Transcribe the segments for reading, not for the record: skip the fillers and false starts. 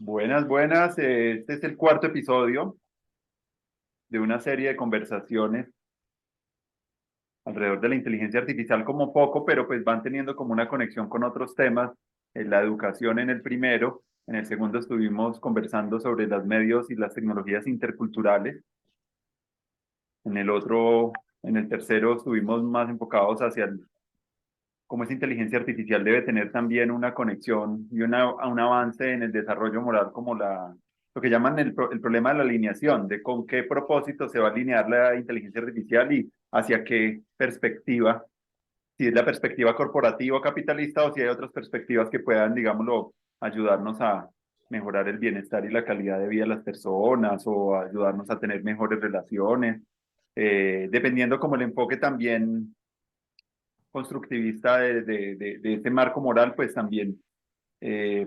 Buenas, buenas. Este es el cuarto episodio de una serie de conversaciones alrededor de la inteligencia artificial como poco, pero pues van teniendo como una conexión con otros temas. La educación en el primero, en el segundo estuvimos conversando sobre los medios y las tecnologías interculturales. En el otro, en el tercero estuvimos más enfocados hacia cómo esa inteligencia artificial debe tener también una conexión y un avance en el desarrollo moral como lo que llaman el problema de la alineación, de con qué propósito se va a alinear la inteligencia artificial y hacia qué perspectiva, si es la perspectiva corporativa o capitalista o si hay otras perspectivas que puedan, digámoslo, ayudarnos a mejorar el bienestar y la calidad de vida de las personas o ayudarnos a tener mejores relaciones, dependiendo como el enfoque también constructivista de este marco moral, pues también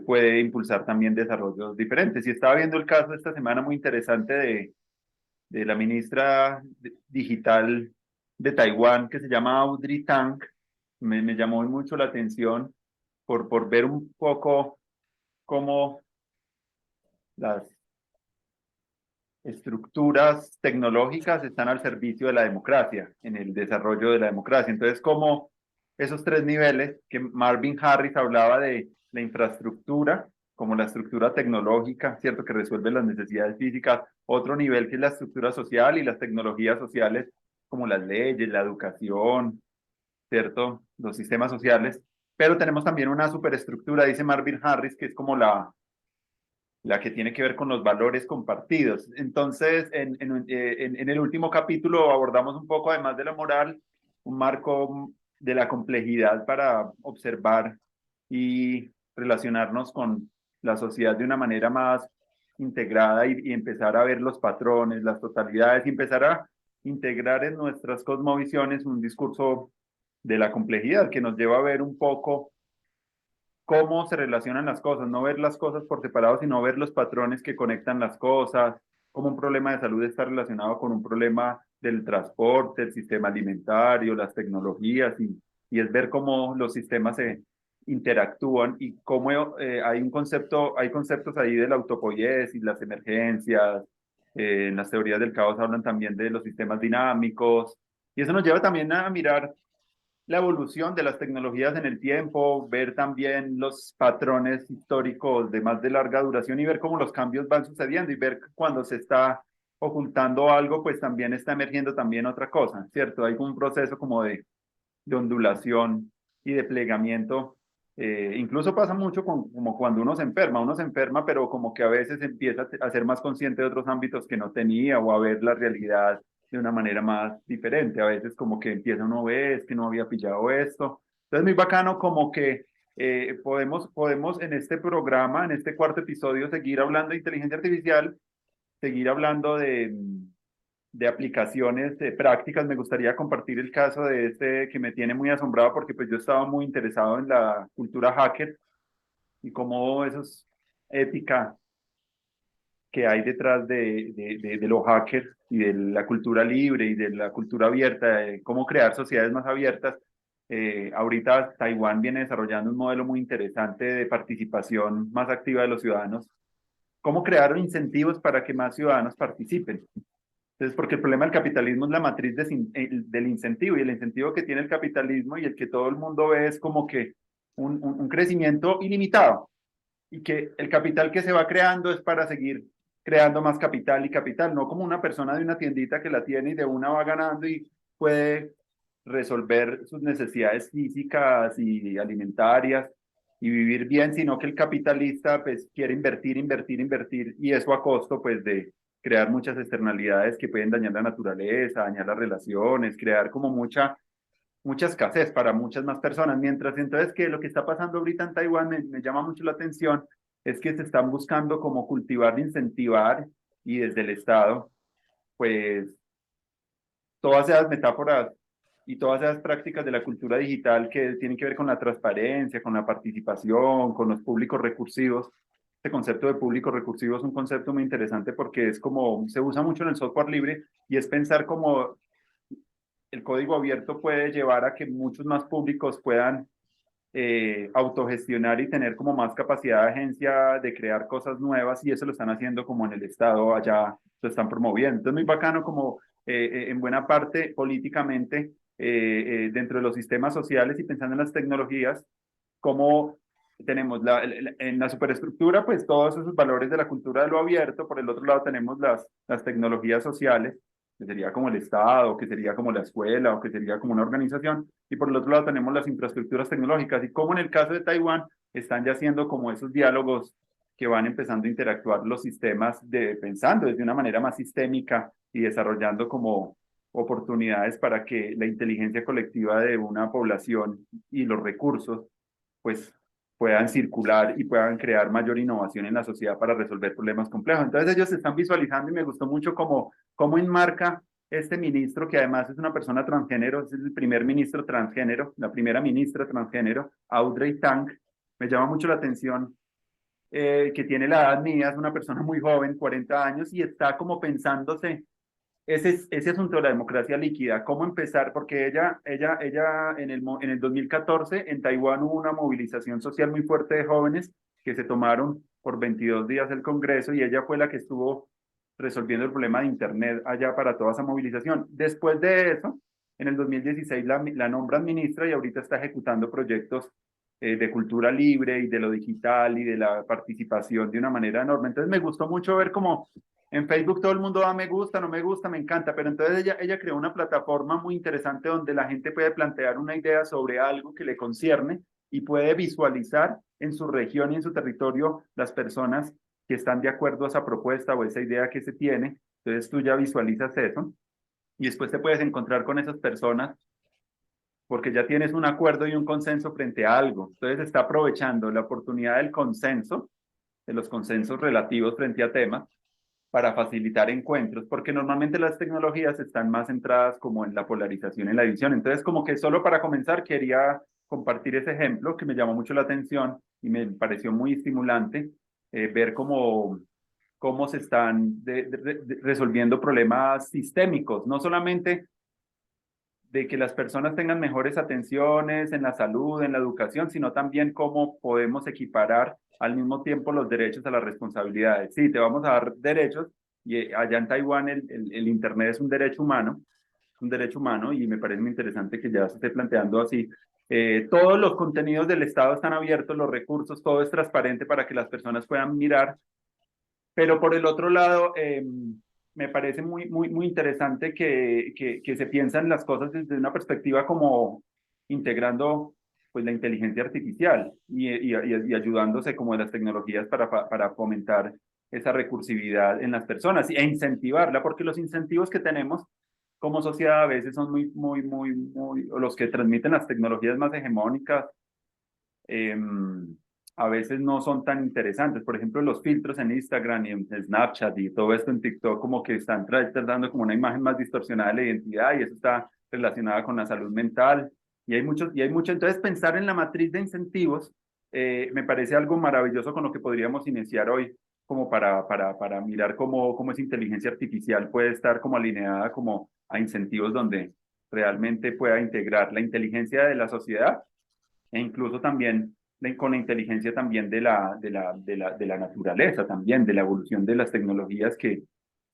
puede impulsar también desarrollos diferentes. Y estaba viendo el caso esta semana muy interesante de la ministra digital de Taiwán, que se llama Audrey Tang. Me llamó mucho la atención por ver un poco cómo las estructuras tecnológicas están al servicio de la democracia, en el desarrollo de la democracia. Entonces, como esos tres niveles que Marvin Harris hablaba de la infraestructura, como la estructura tecnológica, ¿cierto? Que resuelve las necesidades físicas. Otro nivel que es la estructura social y las tecnologías sociales, como las leyes, la educación, ¿cierto? Los sistemas sociales. Pero tenemos también una superestructura, dice Marvin Harris, que es como la que tiene que ver con los valores compartidos. Entonces, en el último capítulo abordamos un poco, además de la moral, un marco de la complejidad para observar y relacionarnos con la sociedad de una manera más integrada y empezar a ver los patrones, las totalidades y empezar a integrar en nuestras cosmovisiones un discurso de la complejidad que nos lleva a ver un poco cómo se relacionan las cosas, no ver las cosas por separado, sino ver los patrones que conectan las cosas, cómo un problema de salud está relacionado con un problema del transporte, el sistema alimentario, las tecnologías, y es ver cómo los sistemas se interactúan y cómo hay conceptos ahí de la autopoiesis, las emergencias, en las teorías del caos hablan también de los sistemas dinámicos, y eso nos lleva también a mirar la evolución de las tecnologías en el tiempo, ver también los patrones históricos de más de larga duración y ver cómo los cambios van sucediendo y ver cuando se está ocultando algo, pues también está emergiendo también otra cosa, ¿cierto? Hay un proceso como de ondulación y de plegamiento. Incluso pasa mucho como cuando uno se enferma, pero como que a veces empieza a ser más consciente de otros ámbitos que no tenía o a ver la realidad de una manera más diferente. A veces como que empieza uno a ver, es que no había pillado esto. Entonces muy bacano como que podemos en este programa, en este cuarto episodio, seguir hablando de inteligencia artificial, seguir hablando de aplicaciones prácticas. Me gustaría compartir el caso de este que me tiene muy asombrado porque pues yo estaba muy interesado en la cultura hacker y cómo eso es ética que hay detrás de los hackers y de la cultura libre y de la cultura abierta, de cómo crear sociedades más abiertas. Ahorita Taiwán viene desarrollando un modelo muy interesante de participación más activa de los ciudadanos. ¿Cómo crear incentivos para que más ciudadanos participen? Entonces, porque el problema del capitalismo es la matriz del incentivo y el incentivo que tiene el capitalismo y el que todo el mundo ve es como que un crecimiento ilimitado y que el capital que se va creando es para seguir creando más capital y capital, no como una persona de una tiendita que la tiene y de una va ganando y puede resolver sus necesidades físicas y alimentarias y vivir bien, sino que el capitalista pues quiere invertir, invertir, invertir y eso a costo pues de crear muchas externalidades que pueden dañar la naturaleza, dañar las relaciones, crear como mucha escasez para muchas más personas. Mientras entonces que lo que está pasando ahorita en Taiwán me llama mucho la atención es que se están buscando como cultivar, incentivar y desde el Estado, pues todas esas metáforas y todas esas prácticas de la cultura digital que tienen que ver con la transparencia, con la participación, con los públicos recursivos. Este concepto de público recursivo es un concepto muy interesante porque es como se usa mucho en el software libre y es pensar como el código abierto puede llevar a que muchos más públicos puedan autogestionar y tener como más capacidad de agencia de crear cosas nuevas y eso lo están haciendo como en el Estado allá, lo están promoviendo. Entonces, muy bacano como en buena parte políticamente dentro de los sistemas sociales y pensando en las tecnologías, como tenemos en la superestructura, pues todos esos valores de la cultura de lo abierto, por el otro lado tenemos las tecnologías sociales, que sería como el Estado, que sería como la escuela, o que sería como una organización, y por el otro lado tenemos las infraestructuras tecnológicas, y como en el caso de Taiwán, están ya haciendo como esos diálogos que van empezando a interactuar los sistemas pensando desde una manera más sistémica y desarrollando como oportunidades para que la inteligencia colectiva de una población y los recursos pues puedan circular y puedan crear mayor innovación en la sociedad para resolver problemas complejos. Entonces ellos se están visualizando y me gustó mucho cómo enmarca este ministro, que además es una persona transgénero, es el primer ministro transgénero, la primera ministra transgénero, Audrey Tang. Me llama mucho la atención que tiene la edad mía, es una persona muy joven, 40 años, y está como pensándose ese asunto de la democracia líquida, cómo empezar, porque ella en el 2014 en Taiwán hubo una movilización social muy fuerte de jóvenes que se tomaron por 22 días el Congreso y ella fue la que estuvo resolviendo el problema de Internet allá para toda esa movilización. Después de eso, en el 2016 la nombran ministra y ahorita está ejecutando proyectos de cultura libre y de lo digital y de la participación de una manera enorme. Entonces me gustó mucho ver cómo en Facebook todo el mundo da me gusta, no me gusta, me encanta, pero entonces ella creó una plataforma muy interesante donde la gente puede plantear una idea sobre algo que le concierne y puede visualizar en su región y en su territorio las personas que están de acuerdo a esa propuesta o esa idea que se tiene. Entonces tú ya visualizas eso y después te puedes encontrar con esas personas porque ya tienes un acuerdo y un consenso frente a algo. Entonces está aprovechando la oportunidad del consenso, de los consensos relativos frente a temas para facilitar encuentros, porque normalmente las tecnologías están más centradas como en la polarización, en la división. Entonces, como que solo para comenzar, quería compartir ese ejemplo que me llamó mucho la atención y me pareció muy estimulante ver cómo se están resolviendo problemas sistémicos, no solamente de que las personas tengan mejores atenciones en la salud, en la educación, sino también cómo podemos equiparar al mismo tiempo los derechos a las responsabilidades. Sí, te vamos a dar derechos y allá en Taiwán el Internet es un derecho humano y me parece muy interesante que ya se esté planteando así. Todos los contenidos del Estado están abiertos, los recursos, todo es transparente para que las personas puedan mirar, pero por el otro lado, me parece muy interesante que se piensan las cosas desde una perspectiva como integrando pues la inteligencia artificial y ayudándose como de las tecnologías para fomentar esa recursividad en las personas e incentivarla, porque los incentivos que tenemos como sociedad a veces son o los que transmiten las tecnologías más hegemónicas, eh, a veces no son tan interesantes. Por ejemplo, los filtros en Instagram y en Snapchat y todo esto en TikTok como que están dando como una imagen más distorsionada de la identidad y eso está relacionada con la salud mental. Y hay mucho. Entonces, pensar en la matriz de incentivos me parece algo maravilloso con lo que podríamos iniciar hoy, como para mirar cómo esa inteligencia artificial puede estar como alineada como a incentivos donde realmente pueda integrar la inteligencia de la sociedad e incluso también con la inteligencia también de la naturaleza, también de la evolución de las tecnologías que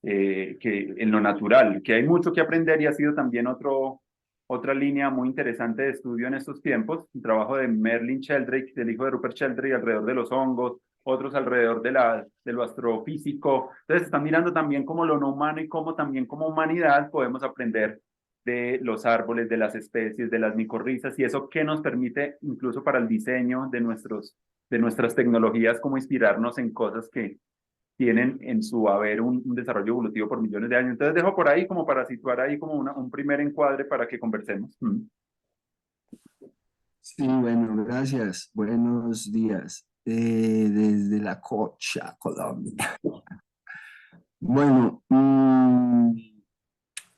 en lo natural, que hay mucho que aprender y ha sido también otra línea muy interesante de estudio en estos tiempos, un trabajo de Merlin Sheldrake, del hijo de Rupert Sheldrake, alrededor de los hongos, otros alrededor de lo astrofísico. Entonces están mirando también como lo no humano y cómo también como humanidad podemos aprender de los árboles, de las especies, de las micorrizas, y eso que nos permite incluso para el diseño de nuestras tecnologías, como inspirarnos en cosas que tienen en su haber un desarrollo evolutivo por millones de años. Entonces dejo por ahí como para situar ahí como un primer encuadre para que conversemos. Sí, bueno, gracias. Buenos días. Desde la Cocha, Colombia. Bueno,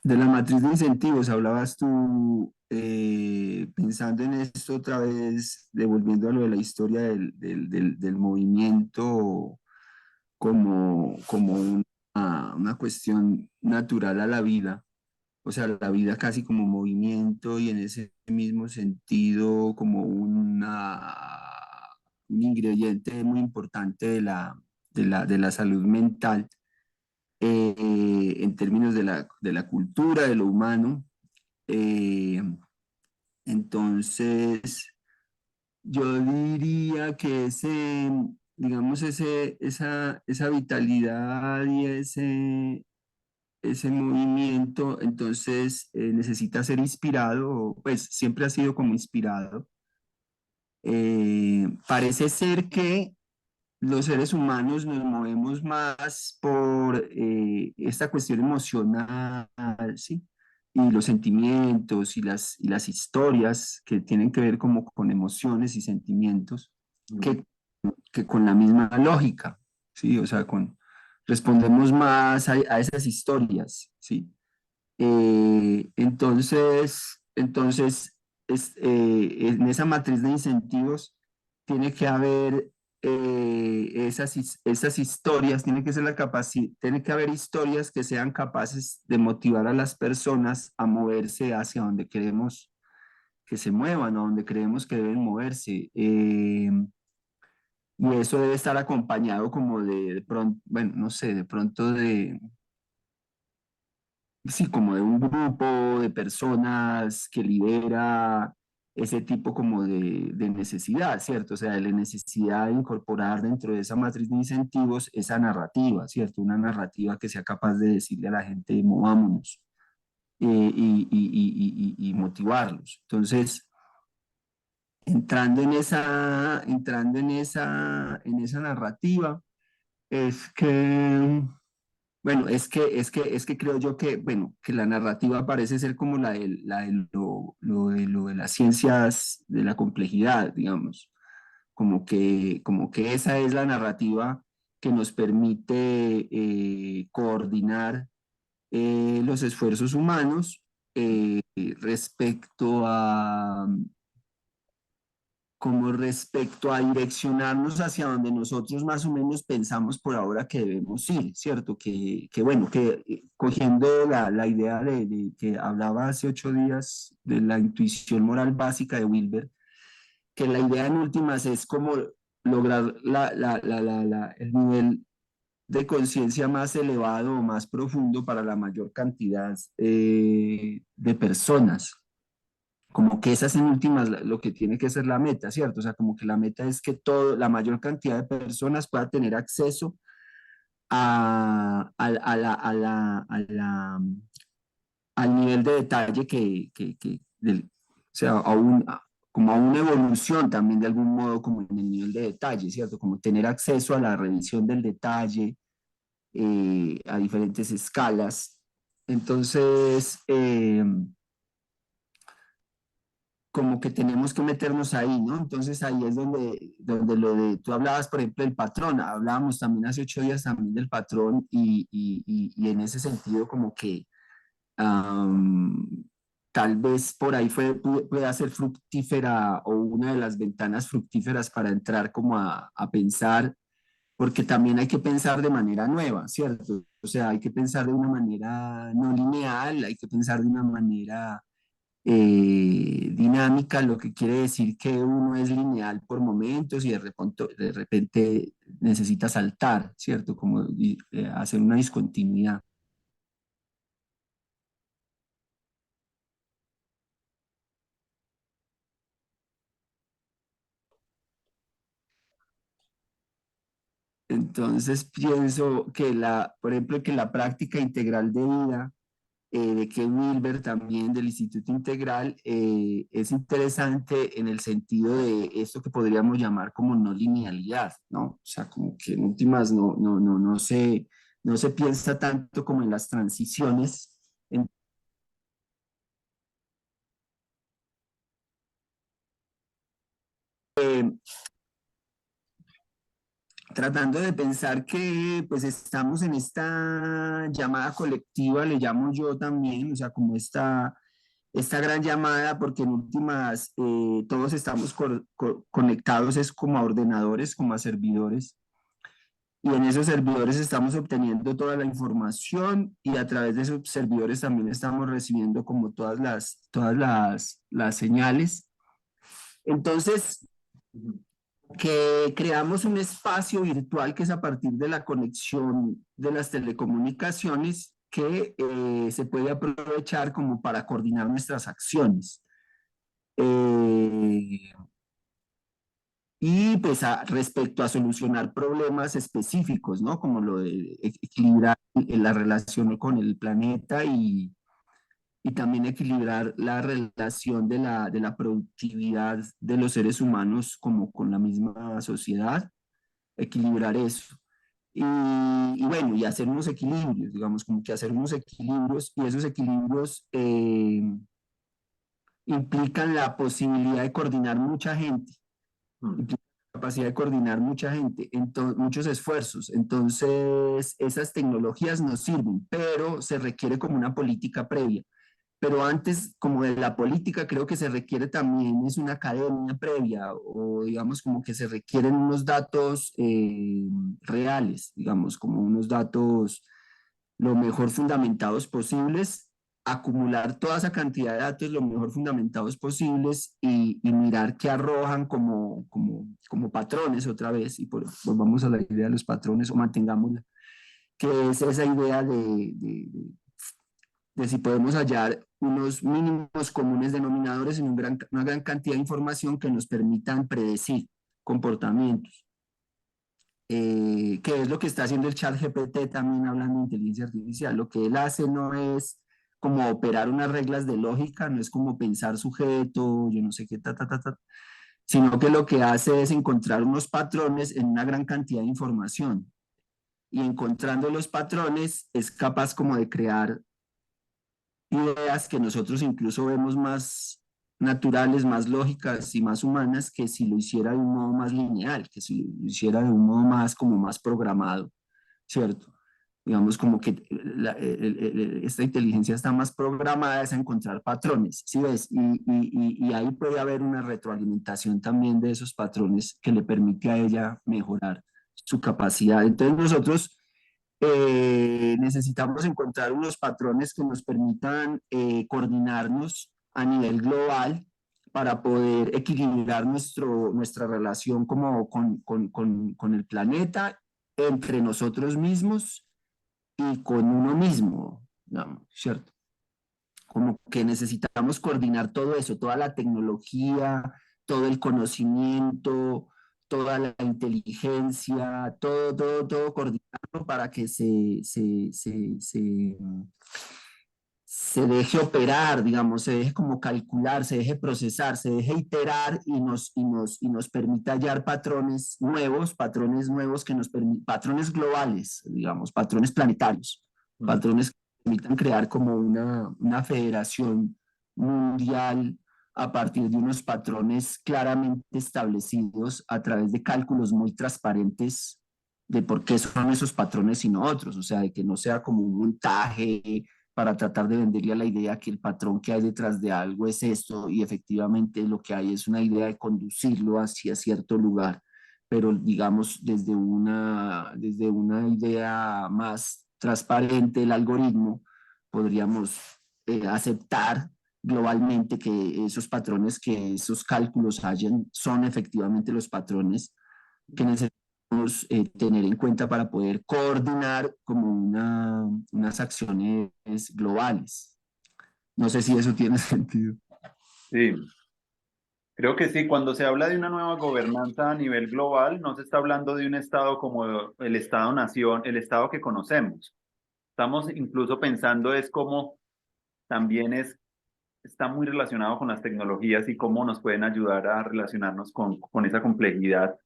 de la matriz de incentivos, hablabas tú pensando en esto otra vez, devolviendo a lo de la historia del movimiento como una cuestión natural a la vida. o sea, la vida casi como movimiento y en ese mismo sentido como un ingrediente muy importante de la salud mental en términos de la cultura, de lo humano. Eh, entonces, yo diría que digamos, esa vitalidad y ese movimiento, entonces necesita ser inspirado, pues siempre ha sido como inspirado. Parece ser que los seres humanos nos movemos más por esta cuestión emocional, ¿sí? Y los sentimientos y las historias que tienen que ver como con emociones y sentimientos Mm. que, que con la misma lógica, ¿sí? O sea, respondemos más a esas historias, ¿sí? En esa matriz de incentivos tiene que haber esas historias, tiene que ser tiene que haber historias que sean capaces de motivar a las personas a moverse hacia donde queremos que se muevan, o donde creemos que deben moverse. Y eso debe estar acompañado como de pronto, bueno, no sé, de pronto sí, como de un grupo de personas que lidera ese tipo como de necesidad, ¿cierto? O sea, de la necesidad de incorporar dentro de esa matriz de incentivos esa narrativa, ¿cierto? Una narrativa que sea capaz de decirle a la gente, movámonos, y motivarlos. Entonces, en esa narrativa, es que bueno, es que creo yo que, bueno, que la narrativa parece ser como lo de las ciencias de la complejidad, digamos, como que esa es la narrativa que nos permite coordinar los esfuerzos humanos respecto a, como respecto a direccionarnos hacia donde nosotros más o menos pensamos por ahora que debemos ir, ¿cierto? Que bueno, que cogiendo la idea que hablaba hace 8 días de la intuición moral básica de Wilber, que la idea en últimas es como lograr el nivel de conciencia más elevado o más profundo para la mayor cantidad de personas, como que esa es en últimas lo que tiene que ser la meta, ¿cierto? O sea, como que la meta es que la mayor cantidad de personas pueda tener acceso al nivel de detalle o sea, como a una evolución también de algún modo como en el nivel de detalle, ¿cierto? Como tener acceso a la revisión del detalle a diferentes escalas. Entonces, como que tenemos que meternos ahí, ¿no? Entonces ahí es donde tú hablabas, por ejemplo, del patrón, hablábamos también hace 8 días también del patrón y en ese sentido como que am, tal vez por ahí pueda ser fructífera o una de las ventanas fructíferas para entrar como a pensar, porque también hay que pensar de manera nueva, ¿cierto? O sea, hay que pensar de una manera no lineal, hay que pensar de una manera dinámica, lo que quiere decir que uno es lineal por momentos y de repente necesita saltar, ¿cierto? Como hacer una discontinuidad. Entonces pienso que por ejemplo, que la práctica integral de vida de Ken Wilber también del Instituto Integral es interesante en el sentido de esto que podríamos llamar como no linealidad, ¿no? O sea, como que en últimas no se piensa tanto como en las transiciones. En- Tratando de pensar que pues estamos en esta llamada colectiva, le llamo yo también, o sea, como esta gran llamada, porque en últimas todos estamos conectados, es como a ordenadores, como a servidores, y en esos servidores estamos obteniendo toda la información y a través de esos servidores también estamos recibiendo como las señales. Entonces, Ujú. que creamos un espacio virtual que es a partir de la conexión de las telecomunicaciones que se puede aprovechar como para coordinar nuestras acciones. Eh, y pues respecto a solucionar problemas específicos, ¿no? Como lo de equilibrar la relación con el planeta y también equilibrar la relación de la productividad de los seres humanos como con la misma sociedad, equilibrar eso. Y bueno, y hacer unos equilibrios, digamos, como que hacer unos equilibrios, y esos equilibrios implican la posibilidad de coordinar mucha gente, Mm. implica la capacidad de coordinar mucha gente, muchos esfuerzos. Entonces, esas tecnologías nos sirven, pero se requiere como una política previa. Pero antes, como de la política, creo que se requiere también, es una academia previa, o digamos como que se requieren unos datos reales, digamos, como unos datos lo mejor fundamentados posibles, acumular toda esa cantidad de datos lo mejor fundamentados posibles y mirar qué arrojan como patrones otra vez, y volvamos a la idea de los patrones o mantengámosla, que es esa idea de si podemos hallar unos mínimos comunes denominadores en una gran cantidad de información que nos permitan predecir comportamientos, que es lo que está haciendo el chat GPT también hablando de inteligencia artificial. Lo que él hace no es como operar unas reglas de lógica, no es como pensar sujeto, yo no sé qué, sino que lo que hace es encontrar unos patrones en una gran cantidad de información. Y encontrando los patrones es capaz como de crear ideas que nosotros incluso vemos más naturales, más lógicas y más humanas que si lo hiciera de un modo más lineal, que si lo hiciera de un modo más como más programado, ¿cierto? Digamos como que esta inteligencia está más programada es a encontrar patrones, ¿sí ves? Y ahí puede haber una retroalimentación también de esos patrones que le permite a ella mejorar su capacidad. Entonces nosotros necesitamos encontrar unos patrones que nos permitan coordinarnos a nivel global para poder equilibrar nuestra relación como con el planeta, entre nosotros mismos y con uno mismo, digamos, ¿cierto? Como que necesitamos coordinar todo eso, toda la tecnología, todo el conocimiento, toda la inteligencia, todo coordinarlo para que se deje operar, digamos, se deje como calcular, se deje procesar, se deje iterar y nos permita hallar patrones nuevos que nos permitan, patrones globales, digamos, patrones planetarios, Mm. patrones que permitan crear como una federación mundial a partir de unos patrones claramente establecidos a través de cálculos muy transparentes de por qué son esos patrones y no otros, o sea, de que no sea como un montaje para tratar de venderle a la idea que el patrón que hay detrás de algo es esto y efectivamente lo que hay es una idea de conducirlo hacia cierto lugar, pero digamos desde una idea más transparente el algoritmo, podríamos aceptar globalmente que esos patrones, que esos cálculos hayan, son efectivamente los patrones que necesitamos tener en cuenta para poder coordinar como unas acciones globales. No sé si eso tiene sentido. Sí, creo que sí. Cuando se habla de una nueva gobernanza a nivel global, no se está hablando de un estado como el estado-nación, el estado que conocemos. Estamos incluso pensando es cómo también está muy relacionado con las tecnologías y cómo nos pueden ayudar a relacionarnos con esa complejidad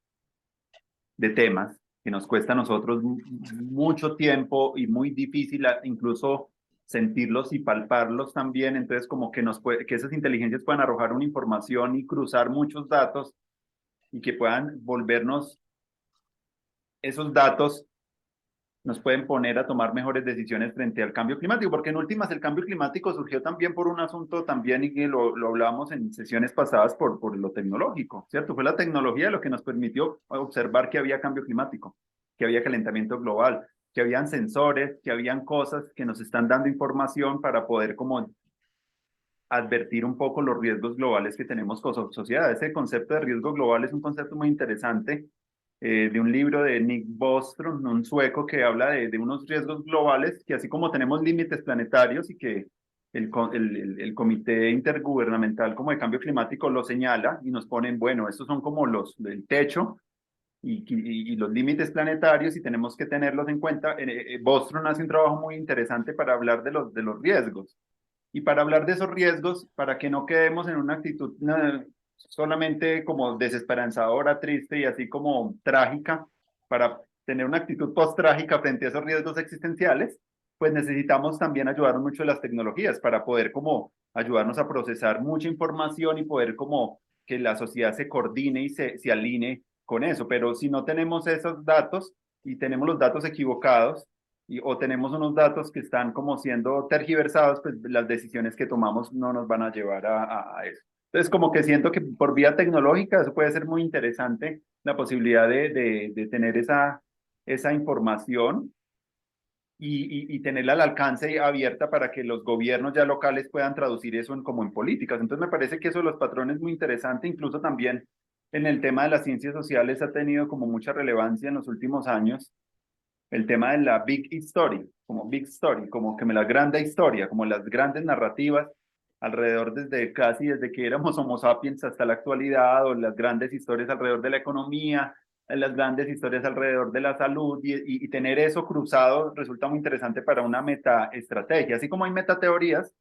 de temas que nos cuesta a nosotros mucho tiempo y muy difícil incluso sentirlos y palparlos también. Entonces, como que que esas inteligencias puedan arrojar una información y cruzar muchos datos y que puedan volvernos esos datos nos pueden poner a tomar mejores decisiones frente al cambio climático, porque en últimas el cambio climático surgió también por un asunto también y que lo hablábamos en sesiones pasadas por lo tecnológico, ¿cierto? Fue la tecnología lo que nos permitió observar que había cambio climático. que había calentamiento global, que habían sensores, que habían cosas que nos están dando información para poder como advertir un poco los riesgos globales que tenemos como sociedad. Ese concepto de riesgo global es un concepto muy interesante de un libro de Nick Bostrom, un sueco que habla de unos riesgos globales que así como tenemos límites planetarios y que el Comité Intergubernamental como de Cambio Climático lo señala y nos ponen, bueno, estos son como el techo y los límites planetarios y tenemos que tenerlos en cuenta. Bostrom hace un trabajo muy interesante para hablar de los riesgos. Y para hablar de esos riesgos, para que no quedemos en una actitud solamente como desesperanzadora, triste y así como trágica, para tener una actitud post-trágica frente a esos riesgos existenciales, pues necesitamos también ayudarnos mucho de las tecnologías para poder como ayudarnos a procesar mucha información y poder como que la sociedad se coordine y se alinee con eso. Pero si no tenemos esos datos y tenemos los datos equivocados, o tenemos unos datos que están como siendo tergiversados, pues las decisiones que tomamos no nos van a llevar a eso. Entonces, como que siento que por vía tecnológica eso puede ser muy interesante, la posibilidad de tener esa información y tenerla al alcance abierta para que los gobiernos ya locales puedan traducir eso como en políticas. Entonces, me parece que eso de los patrones es muy interesante, incluso también en el tema de las ciencias sociales ha tenido como mucha relevancia en los últimos años el tema de la big story, como que me la grande historia, como las grandes narrativas alrededor desde que éramos Homo sapiens hasta la actualidad, o las grandes historias alrededor de la economía, las grandes historias alrededor de la salud, y tener eso cruzado resulta muy interesante para una metaestrategia, así como hay metateorías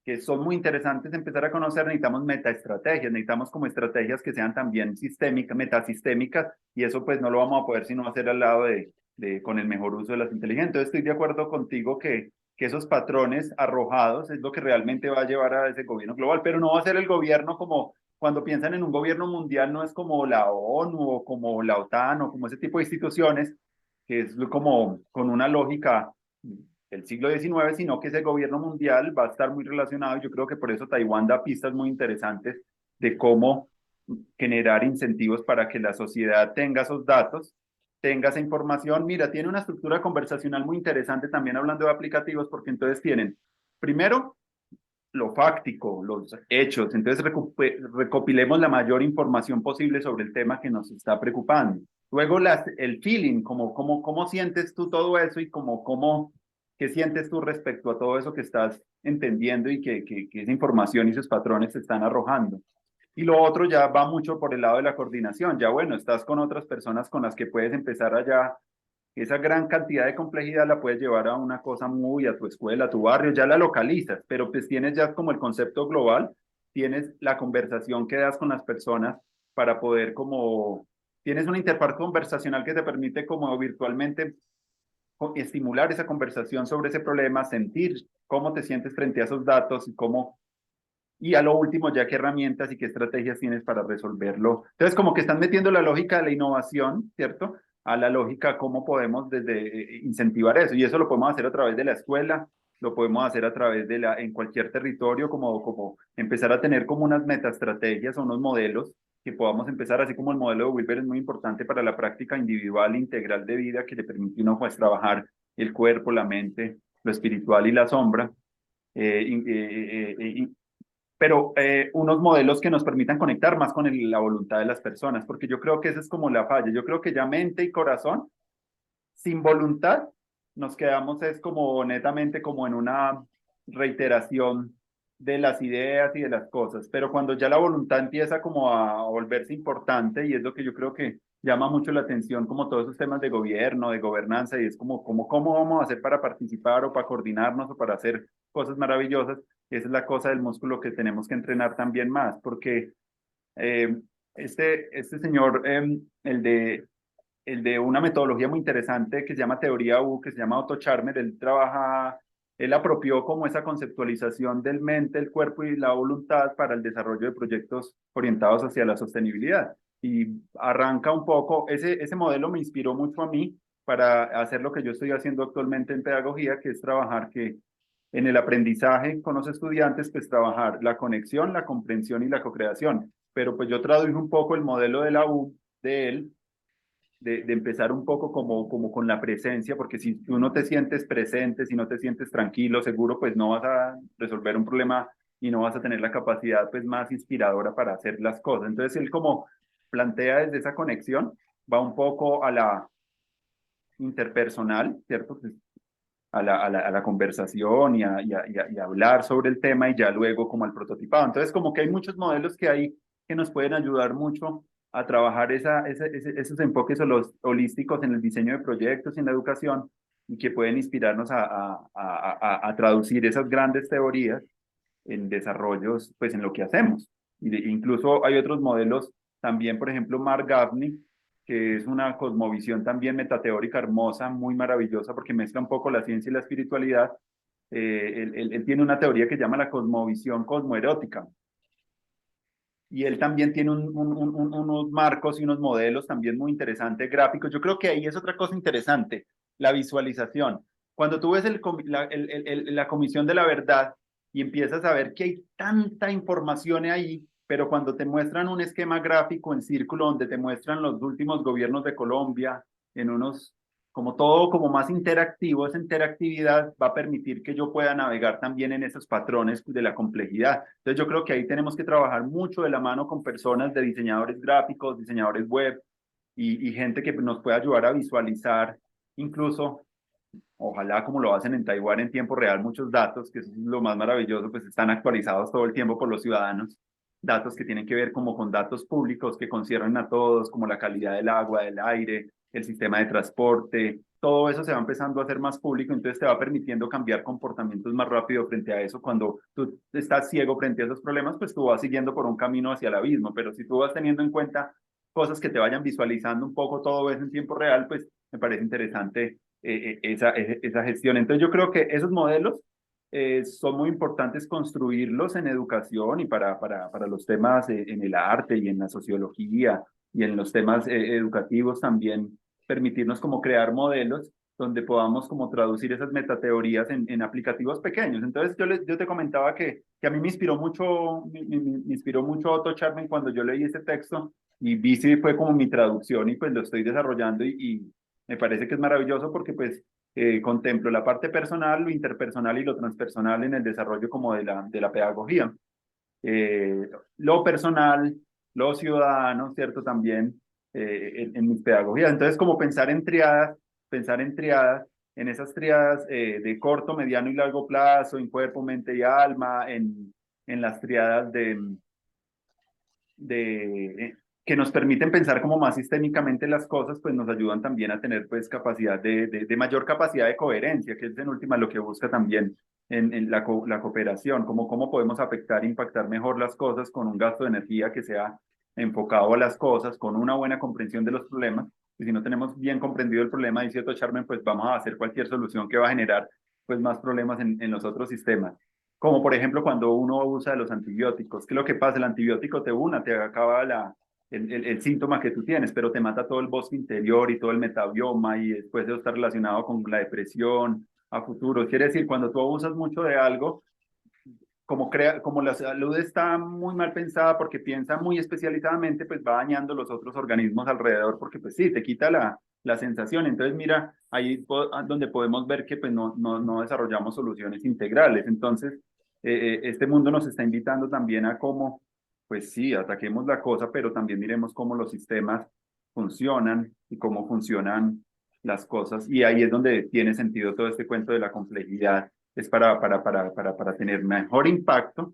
que son muy interesantes de empezar a conocer, necesitamos metaestrategias, necesitamos como estrategias que sean también sistémicas, metasistémicas, y eso pues no lo vamos a poder sino hacer al lado con el mejor uso de las inteligencias. Entonces estoy de acuerdo contigo que esos patrones arrojados es lo que realmente va a llevar a ese gobierno global, pero no va a ser el gobierno como cuando piensan en un gobierno mundial, no es como la ONU o como la OTAN o como ese tipo de instituciones, que es como con una lógica del siglo XIX, sino que ese gobierno mundial va a estar muy relacionado. Y yo creo que por eso Taiwán da pistas muy interesantes de cómo generar incentivos para que la sociedad tenga esos datos, tenga esa información. Mira, tiene una estructura conversacional muy interesante también hablando de aplicativos, porque entonces tienen, primero, lo fáctico, los hechos. Entonces recopilemos la mayor información posible sobre el tema que nos está preocupando. Luego el feeling, cómo sientes tú todo eso y qué sientes tú respecto a todo eso que estás entendiendo y que esa información y sus patrones se están arrojando. Y lo otro ya va mucho por el lado de la coordinación. Ya bueno, estás con otras personas con las que puedes empezar allá. Esa gran cantidad de complejidad la puedes llevar a una cosa muy, a tu escuela, a tu barrio, ya la localizas, pero pues tienes ya como el concepto global, tienes la conversación que das con las personas para poder como, tienes una interfaz conversacional que te permite como virtualmente estimular esa conversación sobre ese problema, sentir cómo te sientes frente a esos datos y a lo último, ya qué herramientas y qué estrategias tienes para resolverlo. Entonces, como que están metiendo la lógica de la innovación, ¿cierto? A la lógica, cómo podemos incentivar eso. Y eso lo podemos hacer a través de la escuela, lo podemos hacer a través en cualquier territorio, como empezar a tener como unas metaestrategias o unos modelos que podamos empezar, así como el modelo de Wilber es muy importante para la práctica individual integral de vida, que le permite a uno pues trabajar el cuerpo, la mente, lo espiritual y la sombra. Pero unos modelos que nos permitan conectar más con la voluntad de las personas, porque yo creo que esa es como la falla. Yo creo que ya mente y corazón, sin voluntad, nos quedamos es como netamente como en una reiteración de las ideas y de las cosas, pero cuando ya la voluntad empieza como a volverse importante, y es lo que yo creo que llama mucho la atención, como todos esos temas de gobierno, de gobernanza, y es como cómo vamos a hacer para participar o para coordinarnos o para hacer cosas maravillosas. Esa es la cosa del músculo que tenemos que entrenar también más, porque eh, este señor, el de una metodología muy interesante que se llama Teoría U, que se llama Otto Scharmer, él apropió como esa conceptualización del mente, el cuerpo y la voluntad para el desarrollo de proyectos orientados hacia la sostenibilidad. Y arranca un poco, ese modelo me inspiró mucho a mí para hacer lo que yo estoy haciendo actualmente en pedagogía, que es trabajar en el aprendizaje con los estudiantes, pues trabajar la conexión, la comprensión y la co-creación. Pero pues yo traduje un poco el modelo de la U de él de empezar un poco como con la presencia, porque si tú no te sientes presente, si no te sientes tranquilo, seguro, pues no vas a resolver un problema y no vas a tener la capacidad pues más inspiradora para hacer las cosas. Entonces él como plantea desde esa conexión, va un poco a la interpersonal, ¿cierto? Pues a la conversación y a hablar sobre el tema y ya luego como al prototipado. Entonces como que hay muchos modelos que hay que nos pueden ayudar mucho a trabajar esos enfoques holísticos en el diseño de proyectos y en la educación y que pueden inspirarnos a traducir esas grandes teorías en desarrollos, pues en lo que hacemos. Incluso hay otros modelos, también, por ejemplo, Mark Gaffney, que es una cosmovisión también metateórica hermosa, muy maravillosa, porque mezcla un poco la ciencia y la espiritualidad. Él tiene una teoría que llama la cosmovisión cosmoerótica. Y él también tiene unos marcos y unos modelos también muy interesantes, gráficos. Yo creo que ahí es otra cosa interesante, la visualización. Cuando tú ves la Comisión de la Verdad y empiezas a ver que hay tanta información ahí, pero cuando te muestran un esquema gráfico en círculo donde te muestran los últimos gobiernos de Colombia, en unos como todo como más interactivo, esa interactividad va a permitir que yo pueda navegar también en esos patrones de la complejidad. Entonces yo creo que ahí tenemos que trabajar mucho de la mano con personas de diseñadores gráficos, diseñadores web y gente que nos pueda ayudar a visualizar incluso, ojalá como lo hacen en Taiwán en tiempo real, muchos datos, que eso es lo más maravilloso, pues están actualizados todo el tiempo por los ciudadanos, datos que tienen que ver como con datos públicos que conciernen a todos, como la calidad del agua, del aire, el sistema de transporte, todo eso se va empezando a hacer más público, entonces te va permitiendo cambiar comportamientos más rápido frente a eso. Cuando tú estás ciego frente a esos problemas, pues tú vas siguiendo por un camino hacia el abismo, pero si tú vas teniendo en cuenta cosas que te vayan visualizando un poco todo eso en tiempo real, pues me parece interesante esa gestión. Entonces yo creo que esos modelos son muy importantes construirlos en educación y para los temas en el arte y en la sociología y en los temas educativos también permitirnos como crear modelos donde podamos como traducir esas metateorías en aplicativos pequeños. Entonces yo te comentaba que a mí me inspiró mucho Otto Charmen cuando yo leí este texto y Bici fue como mi traducción y pues lo estoy desarrollando y me parece que es maravilloso porque pues contemplo la parte personal, lo interpersonal y lo transpersonal en el desarrollo como de la pedagogía. Lo personal, lo ciudadano, ¿cierto? También en mis pedagogías. Entonces, como pensar en esas triadas de corto, mediano y largo plazo, en cuerpo, mente y alma, en las triadas que nos permiten pensar como más sistémicamente las cosas, pues nos ayudan también a tener pues capacidad de mayor capacidad de coherencia, que es en última lo que busca también en la cooperación, como cómo podemos afectar, impactar mejor las cosas con un gasto de energía que sea enfocado a las cosas, con una buena comprensión de los problemas, y si no tenemos bien comprendido el problema, dice Otto Charmen, pues vamos a hacer cualquier solución que va a generar pues más problemas en los otros sistemas. Como por ejemplo cuando uno usa los antibióticos. ¿Qué es lo que pasa? El antibiótico te acaba el síntoma que tú tienes, pero te mata todo el bosque interior y todo el metabioma y después eso está relacionado con la depresión a futuro. Quiere decir, cuando tú abusas mucho de algo, como la salud está muy mal pensada porque piensa muy especializadamente, pues va dañando los otros organismos alrededor porque pues sí, te quita la sensación. Entonces mira, ahí donde podemos ver que pues no desarrollamos soluciones integrales. Entonces, este mundo nos está invitando también a cómo, pues sí, ataquemos la cosa, pero también miremos cómo los sistemas funcionan y cómo funcionan las cosas. Y ahí es donde tiene sentido todo este cuento de la complejidad es para tener mejor impacto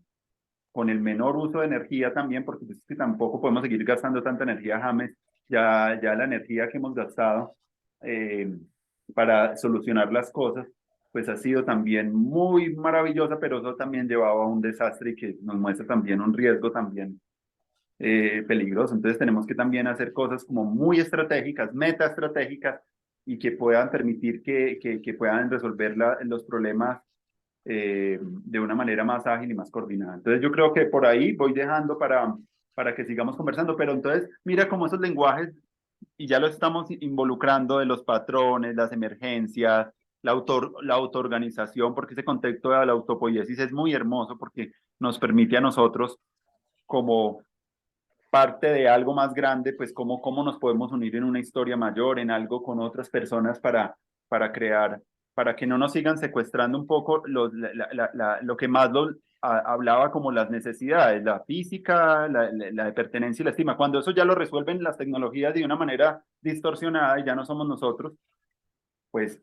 con el menor uso de energía también, porque pues, es que tampoco podemos seguir gastando tanta energía, James, ya la energía que hemos gastado eh, para solucionar las cosas, pues ha sido también muy maravillosa, pero eso también llevaba a un desastre y que nos muestra también un riesgo también peligroso. Entonces tenemos que también hacer cosas como muy estratégicas, metaestratégicas, y que puedan permitir que puedan resolver los problemas de una manera más ágil y más coordinada. Entonces yo creo que por ahí voy dejando para que sigamos conversando, pero entonces mira cómo esos lenguajes, y ya lo estamos involucrando de los patrones, las emergencias, la autoorganización, porque ese contexto de la autopoiesis es muy hermoso porque nos permite a nosotros como parte de algo más grande, pues cómo nos podemos unir en una historia mayor, en algo con otras personas para crear, para que no nos sigan secuestrando un poco lo que más hablaba como las necesidades, la física, la de pertenencia y la estima. Cuando eso ya lo resuelven las tecnologías de una manera distorsionada y ya no somos nosotros, pues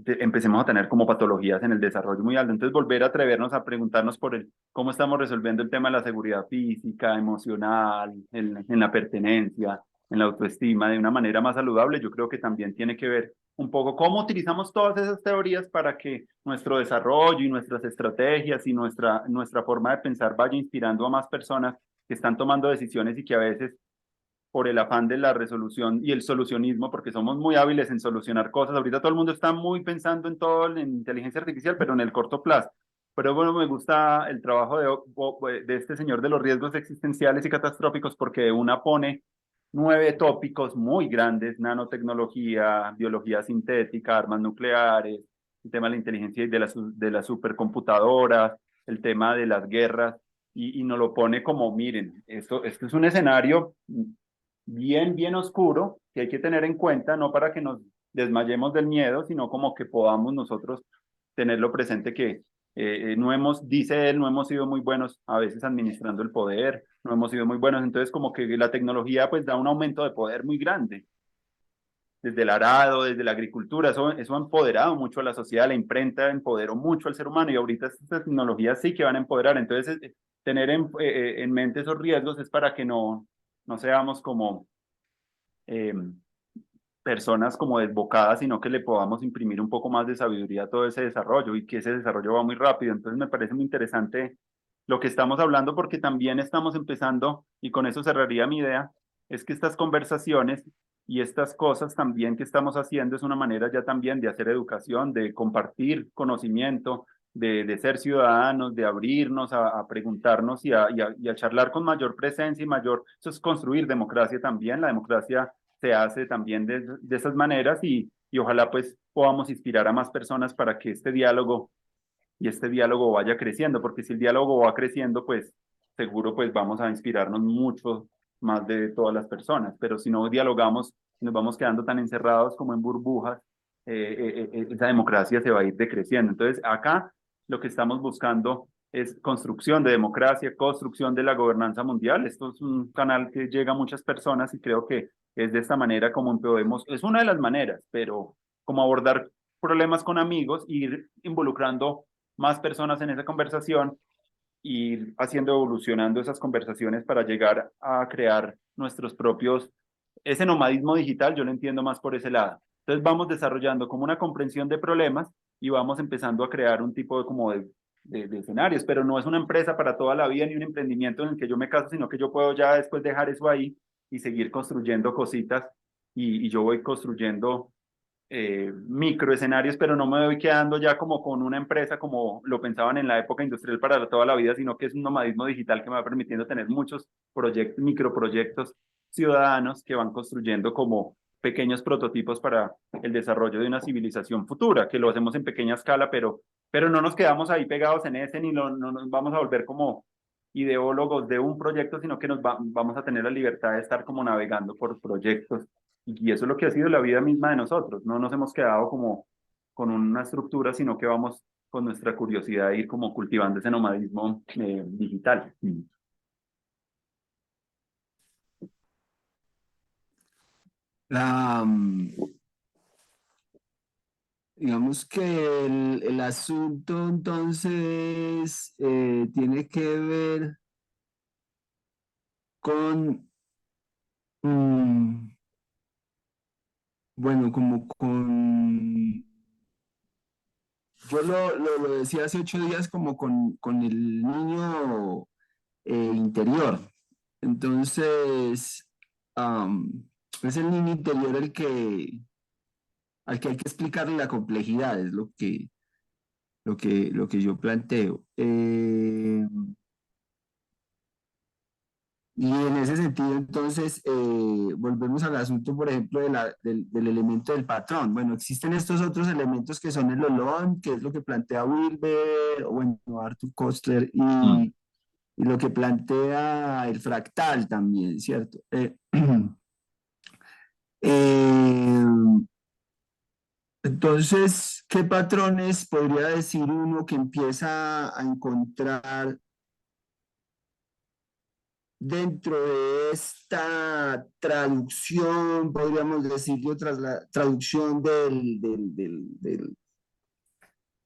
empecemos a tener como patologías en el desarrollo muy alto. Entonces, volver a atrevernos a preguntarnos por cómo estamos resolviendo el tema de la seguridad física, emocional, en la pertenencia, en la autoestima de una manera más saludable, yo creo que también tiene que ver un poco cómo utilizamos todas esas teorías para que nuestro desarrollo y nuestras estrategias y nuestra forma de pensar vaya inspirando a más personas que están tomando decisiones y que a veces por el afán de la resolución y el solucionismo, porque somos muy hábiles en solucionar cosas. Ahorita todo el mundo está muy pensando en todo en inteligencia artificial, pero en el corto plazo. Pero bueno, me gusta el trabajo de este señor de los riesgos existenciales y catastróficos, porque una pone 9 tópicos muy grandes: nanotecnología, biología sintética, armas nucleares, el tema de la inteligencia y de las supercomputadoras, el tema de las guerras, y nos lo pone como, miren, esto es un escenario bien oscuro que hay que tener en cuenta, no para que nos desmayemos del miedo, sino como que podamos nosotros tenerlo presente que no hemos, dice él, no hemos sido muy buenos a veces administrando el poder, no hemos sido muy buenos, entonces como que la tecnología pues da un aumento de poder muy grande, desde el arado, desde la agricultura, eso ha empoderado mucho a la sociedad, la imprenta empoderó mucho al ser humano y ahorita estas tecnologías sí que van a empoderar, entonces tener en mente esos riesgos es para que no seamos como eh, personas como desbocadas, sino que le podamos imprimir un poco más de sabiduría a todo ese desarrollo y que ese desarrollo va muy rápido. Entonces me parece muy interesante lo que estamos hablando porque también estamos empezando, y con eso cerraría mi idea, es que estas conversaciones y estas cosas también que estamos haciendo es una manera ya también de hacer educación, de compartir conocimiento, de ser ciudadanos, de abrirnos a preguntarnos y a charlar con mayor presencia y mayor, eso es construir democracia también, la democracia se hace también de esas maneras y ojalá pues podamos inspirar a más personas para que este diálogo vaya creciendo, porque si el diálogo va creciendo, pues seguro pues vamos a inspirarnos mucho más de todas las personas, pero si no dialogamos, nos vamos quedando tan encerrados como en burbujas, esa democracia se va a ir decreciendo. Entonces acá lo que estamos buscando es construcción de democracia, construcción de la gobernanza mundial. Esto es un canal que llega a muchas personas y creo que es de esta manera como podemos, es una de las maneras, pero como abordar problemas con amigos, ir involucrando más personas en esa conversación, ir haciendo evolucionando esas conversaciones para llegar a crear nuestros propios, ese nomadismo digital, yo lo entiendo más por ese lado. Entonces vamos desarrollando como una comprensión de problemas y vamos empezando a crear un tipo de como de escenarios, pero no es una empresa para toda la vida ni un emprendimiento en el que yo me caso, sino que yo puedo ya después dejar eso ahí y seguir construyendo cositas y yo voy construyendo micro escenarios, pero no me voy quedando ya como con una empresa como lo pensaban en la época industrial para toda la vida, sino que es un nomadismo digital que me va permitiendo tener muchos proyectos, microproyectos ciudadanos que van construyendo como pequeños prototipos para el desarrollo de una civilización futura, que lo hacemos en pequeña escala, pero no nos quedamos ahí pegados en ese, no nos vamos a volver como ideólogos de un proyecto, sino que vamos a tener la libertad de estar como navegando por proyectos y eso es lo que ha sido la vida misma de nosotros. No nos hemos quedado como con una estructura, sino que vamos con nuestra curiosidad de ir como cultivando ese nomadismo digital. La, digamos que el asunto entonces tiene que ver con, mm, bueno, como con, yo lo decía hace 8 días como con el niño interior. Entonces, es el niño interior al que hay que explicarle la complejidad, es lo que yo planteo. Y en ese sentido, entonces, volvemos al asunto, por ejemplo, del elemento del patrón. Bueno, existen estos otros elementos que son el olón, que es lo que plantea Wilber, o bueno, Arthur Koestler, Mm. y lo que plantea el fractal también, ¿cierto? Eh, entonces, ¿qué patrones podría decir uno que empieza a encontrar dentro de esta traducción, podríamos decirlo, tras la traducción de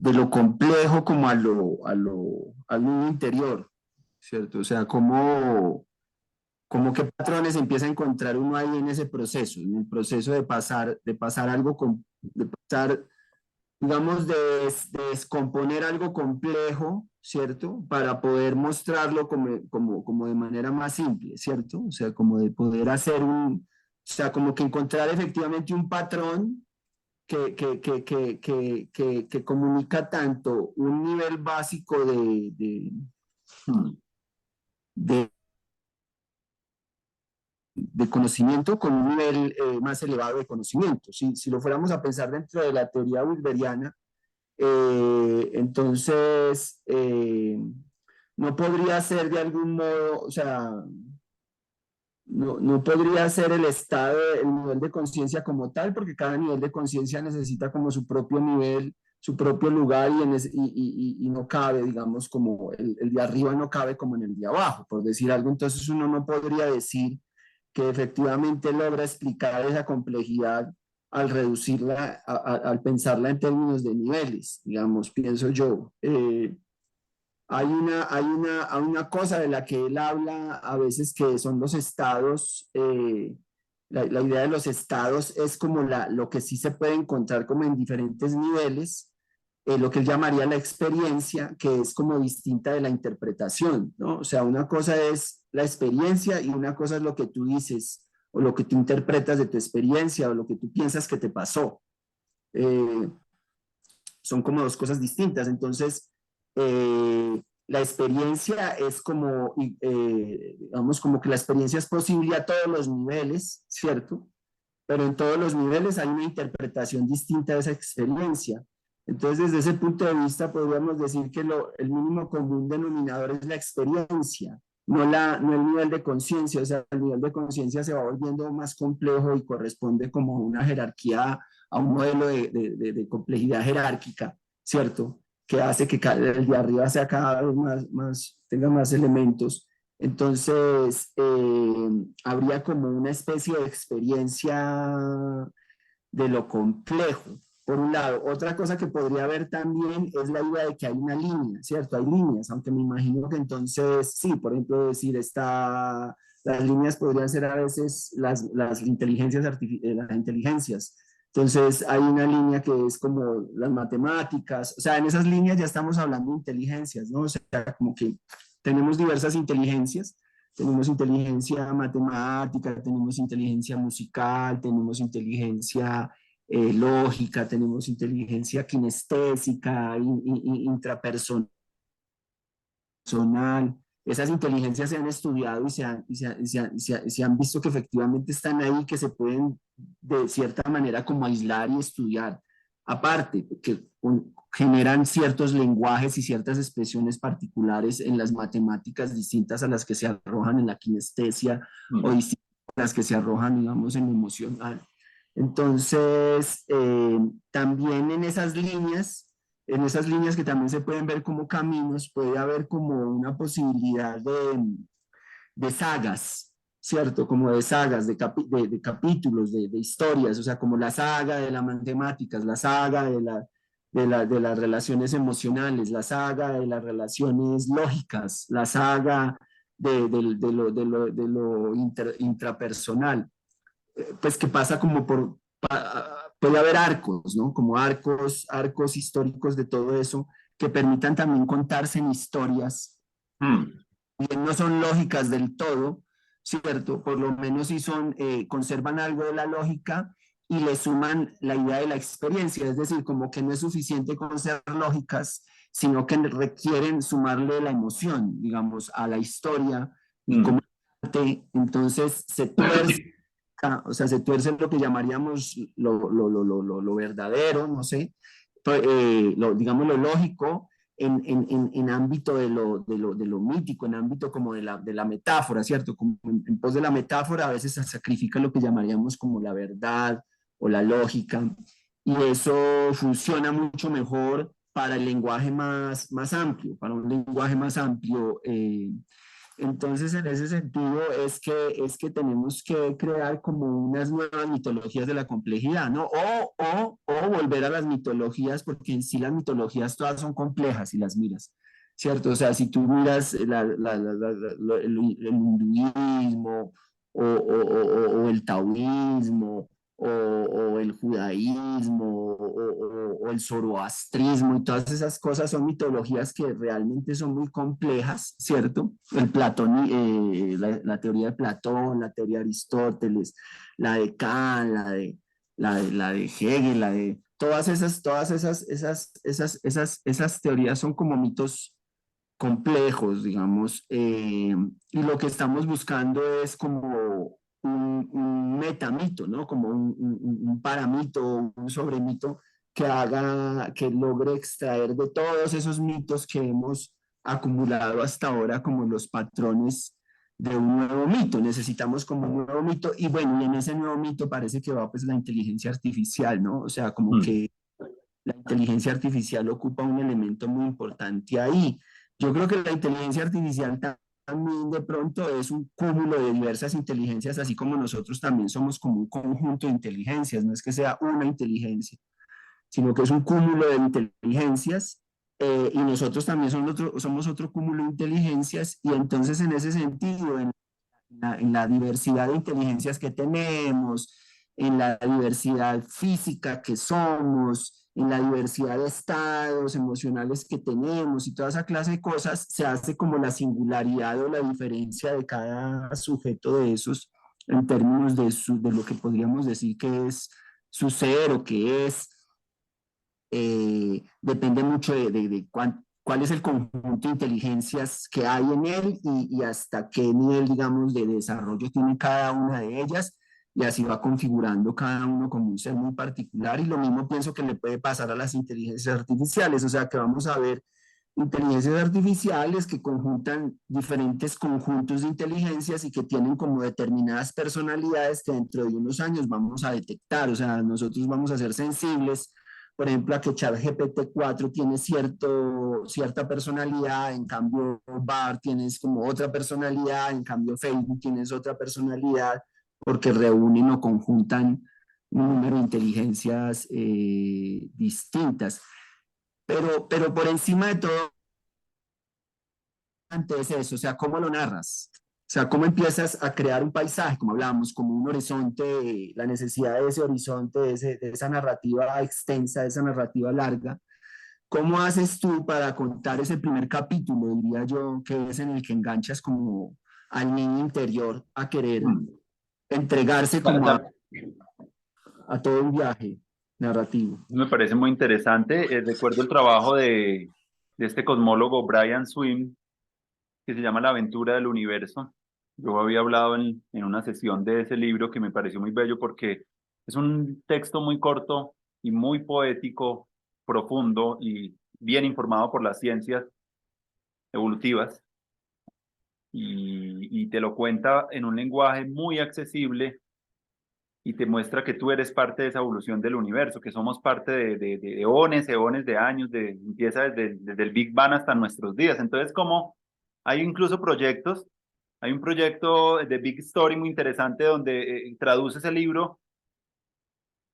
lo complejo como al mundo interior, ¿cierto? O sea, como qué patrones empieza a encontrar uno ahí en ese proceso, en el proceso de pasar algo, de pasar, digamos, de descomponer algo complejo, ¿cierto? Para poder mostrarlo como de manera más simple, ¿cierto? O sea, como de poder hacer o sea, como que encontrar efectivamente un patrón que comunica tanto un nivel básico de, de conocimiento con un nivel más elevado de conocimiento. Si lo fuéramos a pensar dentro de la teoría wilberiana, entonces no podría ser de algún modo, o sea, no podría ser el estado, el nivel de conciencia como tal, porque cada nivel de conciencia necesita como su propio nivel, su propio lugar y no cabe, digamos, como el de arriba no cabe como en el de abajo, por decir algo. Entonces uno no podría decir que efectivamente logra explicar esa complejidad al reducirla, al pensarla en términos de niveles, digamos, pienso yo. Hay una cosa de la que él habla a veces que son los estados. La idea de los estados es como lo que sí se puede encontrar como en diferentes niveles, lo que él llamaría la experiencia, que es como distinta de la interpretación, ¿no? O sea, una cosa es la experiencia y una cosa es lo que tú dices o lo que tú interpretas de tu experiencia o lo que tú piensas que te pasó. Eh, Son como dos cosas distintas. Entonces, la experiencia es como, digamos, como que la experiencia es posible a todos los niveles, ¿cierto? Pero en todos los niveles hay una interpretación distinta de esa experiencia. Entonces, desde ese punto de vista, podríamos decir que el mínimo común denominador es la experiencia, no el nivel de conciencia. O sea, el nivel de conciencia se va volviendo más complejo y corresponde como a una jerarquía, a un modelo de complejidad jerárquica, ¿cierto? Que hace que el de arriba sea cada vez tenga más elementos. Entonces, habría como una especie de experiencia de lo complejo. Por un lado, otra cosa que podría haber también es la idea de que hay una línea, ¿cierto? Hay líneas, aunque me imagino que entonces, sí, por ejemplo, decir, las líneas podrían ser a veces las inteligencias, las inteligencias. Entonces, hay una línea que es como las matemáticas, o sea, en esas líneas ya estamos hablando de inteligencias, ¿no? O sea, como que tenemos diversas inteligencias. Tenemos inteligencia matemática, tenemos inteligencia musical, tenemos inteligencia lógica, tenemos inteligencia kinestésica, intrapersonal. Esas inteligencias se han estudiado se han visto que efectivamente están ahí, que se pueden de cierta manera como aislar y estudiar. Aparte, que generan ciertos lenguajes y ciertas expresiones particulares en las matemáticas distintas a las que se arrojan en la kinestesia o distintas a las que se arrojan, digamos, en lo emocional. Entonces, también en esas líneas que también se pueden ver como caminos, puede haber como una posibilidad de sagas, ¿cierto? Como de sagas, de capítulos, de historias, o sea, como la saga de las matemáticas, la saga de las relaciones emocionales, la saga de las relaciones lógicas, la saga de lo intrapersonal, pues que pasa como puede haber arcos, ¿no? Como arcos históricos de todo eso que permitan también contarse en historias y no son lógicas del todo, ¿cierto? Por lo menos si conservan algo de la lógica y le suman la idea de la experiencia, es decir, como que no es suficiente con ser lógicas, sino que requieren sumarle la emoción, digamos, a la historia y como entonces se tuerce, o sea, se tuerce lo que llamaríamos lo verdadero, no sé, digamos lo lógico, en ámbito de lo mítico, en ámbito como de la metáfora, ¿cierto? Como en pos de la metáfora a veces se sacrifica lo que llamaríamos como la verdad o la lógica, y eso funciona mucho mejor para el lenguaje más amplio, para un lenguaje más amplio. Entonces, en ese sentido, es que tenemos que crear como unas nuevas mitologías de la complejidad, ¿no? O volver a las mitologías, porque en sí las mitologías todas son complejas si las miras, ¿cierto? O sea, si tú miras el hinduismo o el taoísmo o el judaísmo o el zoroastrismo y todas esas cosas son mitologías que realmente son muy complejas, ¿cierto? La teoría de Platón, la teoría de Aristóteles, la de Kant, la de Hegel, la de esas teorías son como mitos complejos, digamos, y lo que estamos buscando es como un metamito, ¿no? Como un paramito, un sobremito que haga, que logre extraer de todos esos mitos que hemos acumulado hasta ahora como los patrones de un nuevo mito. Necesitamos como un nuevo mito y bueno, y en ese nuevo mito parece que va pues la inteligencia artificial, ¿no? O sea, como Mm. que la inteligencia artificial ocupa un elemento muy importante ahí. Yo creo que la inteligencia artificial también de pronto es un cúmulo de diversas inteligencias, así como nosotros también somos como un conjunto de inteligencias, no es que sea una inteligencia, sino que es un cúmulo de inteligencias y nosotros también somos otro cúmulo de inteligencias y entonces en ese sentido, en la diversidad de inteligencias que tenemos, en la diversidad física que somos, en la diversidad de estados emocionales que tenemos y toda esa clase de cosas, se hace como la singularidad o la diferencia de cada sujeto de esos en términos de lo que podríamos decir que es su ser o que es, depende mucho cuál es el conjunto de inteligencias que hay en él y hasta qué nivel, digamos, de desarrollo tiene cada una de ellas, y así va configurando cada uno como un ser muy particular, y lo mismo pienso que le puede pasar a las inteligencias artificiales, o sea que vamos a ver inteligencias artificiales que conjuntan diferentes conjuntos de inteligencias y que tienen como determinadas personalidades que dentro de unos años vamos a detectar, o sea, nosotros vamos a ser sensibles, por ejemplo, a que ChatGPT 4 tiene cierta personalidad, en cambio BAR tienes como otra personalidad, en cambio Facebook tienes otra personalidad, porque reúnen o conjuntan un número de inteligencias distintas. Pero por encima de todo, antes eso, o sea, ¿cómo lo narras? O sea, ¿cómo empiezas a crear un paisaje, como hablábamos, como un horizonte, la necesidad de ese horizonte, de esa narrativa extensa, de esa narrativa larga? ¿Cómo haces tú para contar ese primer capítulo, diría yo, que es en el que enganchas como al niño interior a querer Mm. entregarse como a todo un viaje narrativo? Me parece muy interesante. Recuerdo el trabajo de este cosmólogo Brian Swimme, que se llama La aventura del universo. Yo había hablado en una sesión de ese libro que me pareció muy bello porque es un texto muy corto y muy poético, profundo y bien informado por las ciencias evolutivas y te lo cuenta en un lenguaje muy accesible y te muestra que tú eres parte de esa evolución del universo, que somos parte de eones, eones de años, empieza desde el Big Bang hasta nuestros días. Entonces, como hay incluso proyectos, hay un proyecto de Big Story muy interesante donde traduce ese libro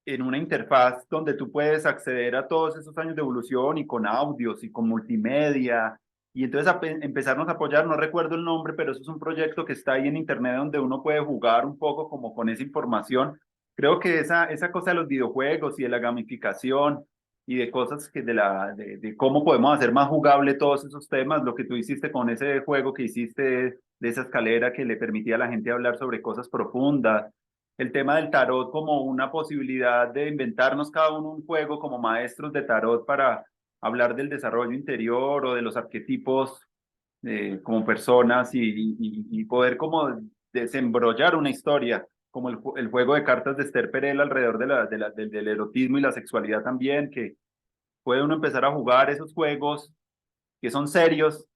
en una interfaz donde tú puedes acceder a todos esos años de evolución y con audios y con multimedia. Y entonces empezarnos a apoyar, no recuerdo el nombre, pero eso es un proyecto que está ahí en internet donde uno puede jugar un poco como con esa información. Creo que esa cosa de los videojuegos y de la gamificación y de cosas que de cómo podemos hacer más jugable todos esos temas, lo que tú hiciste con ese juego que hiciste de esa escalera que le permitía a la gente hablar sobre cosas profundas, el tema del tarot como una posibilidad de inventarnos cada uno un juego como maestros de tarot para hablar del desarrollo interior o de los arquetipos como personas y poder como desembrollar una historia, como el juego de cartas de Esther Perel alrededor del erotismo y la sexualidad también, que puede uno empezar a jugar esos juegos que son serios,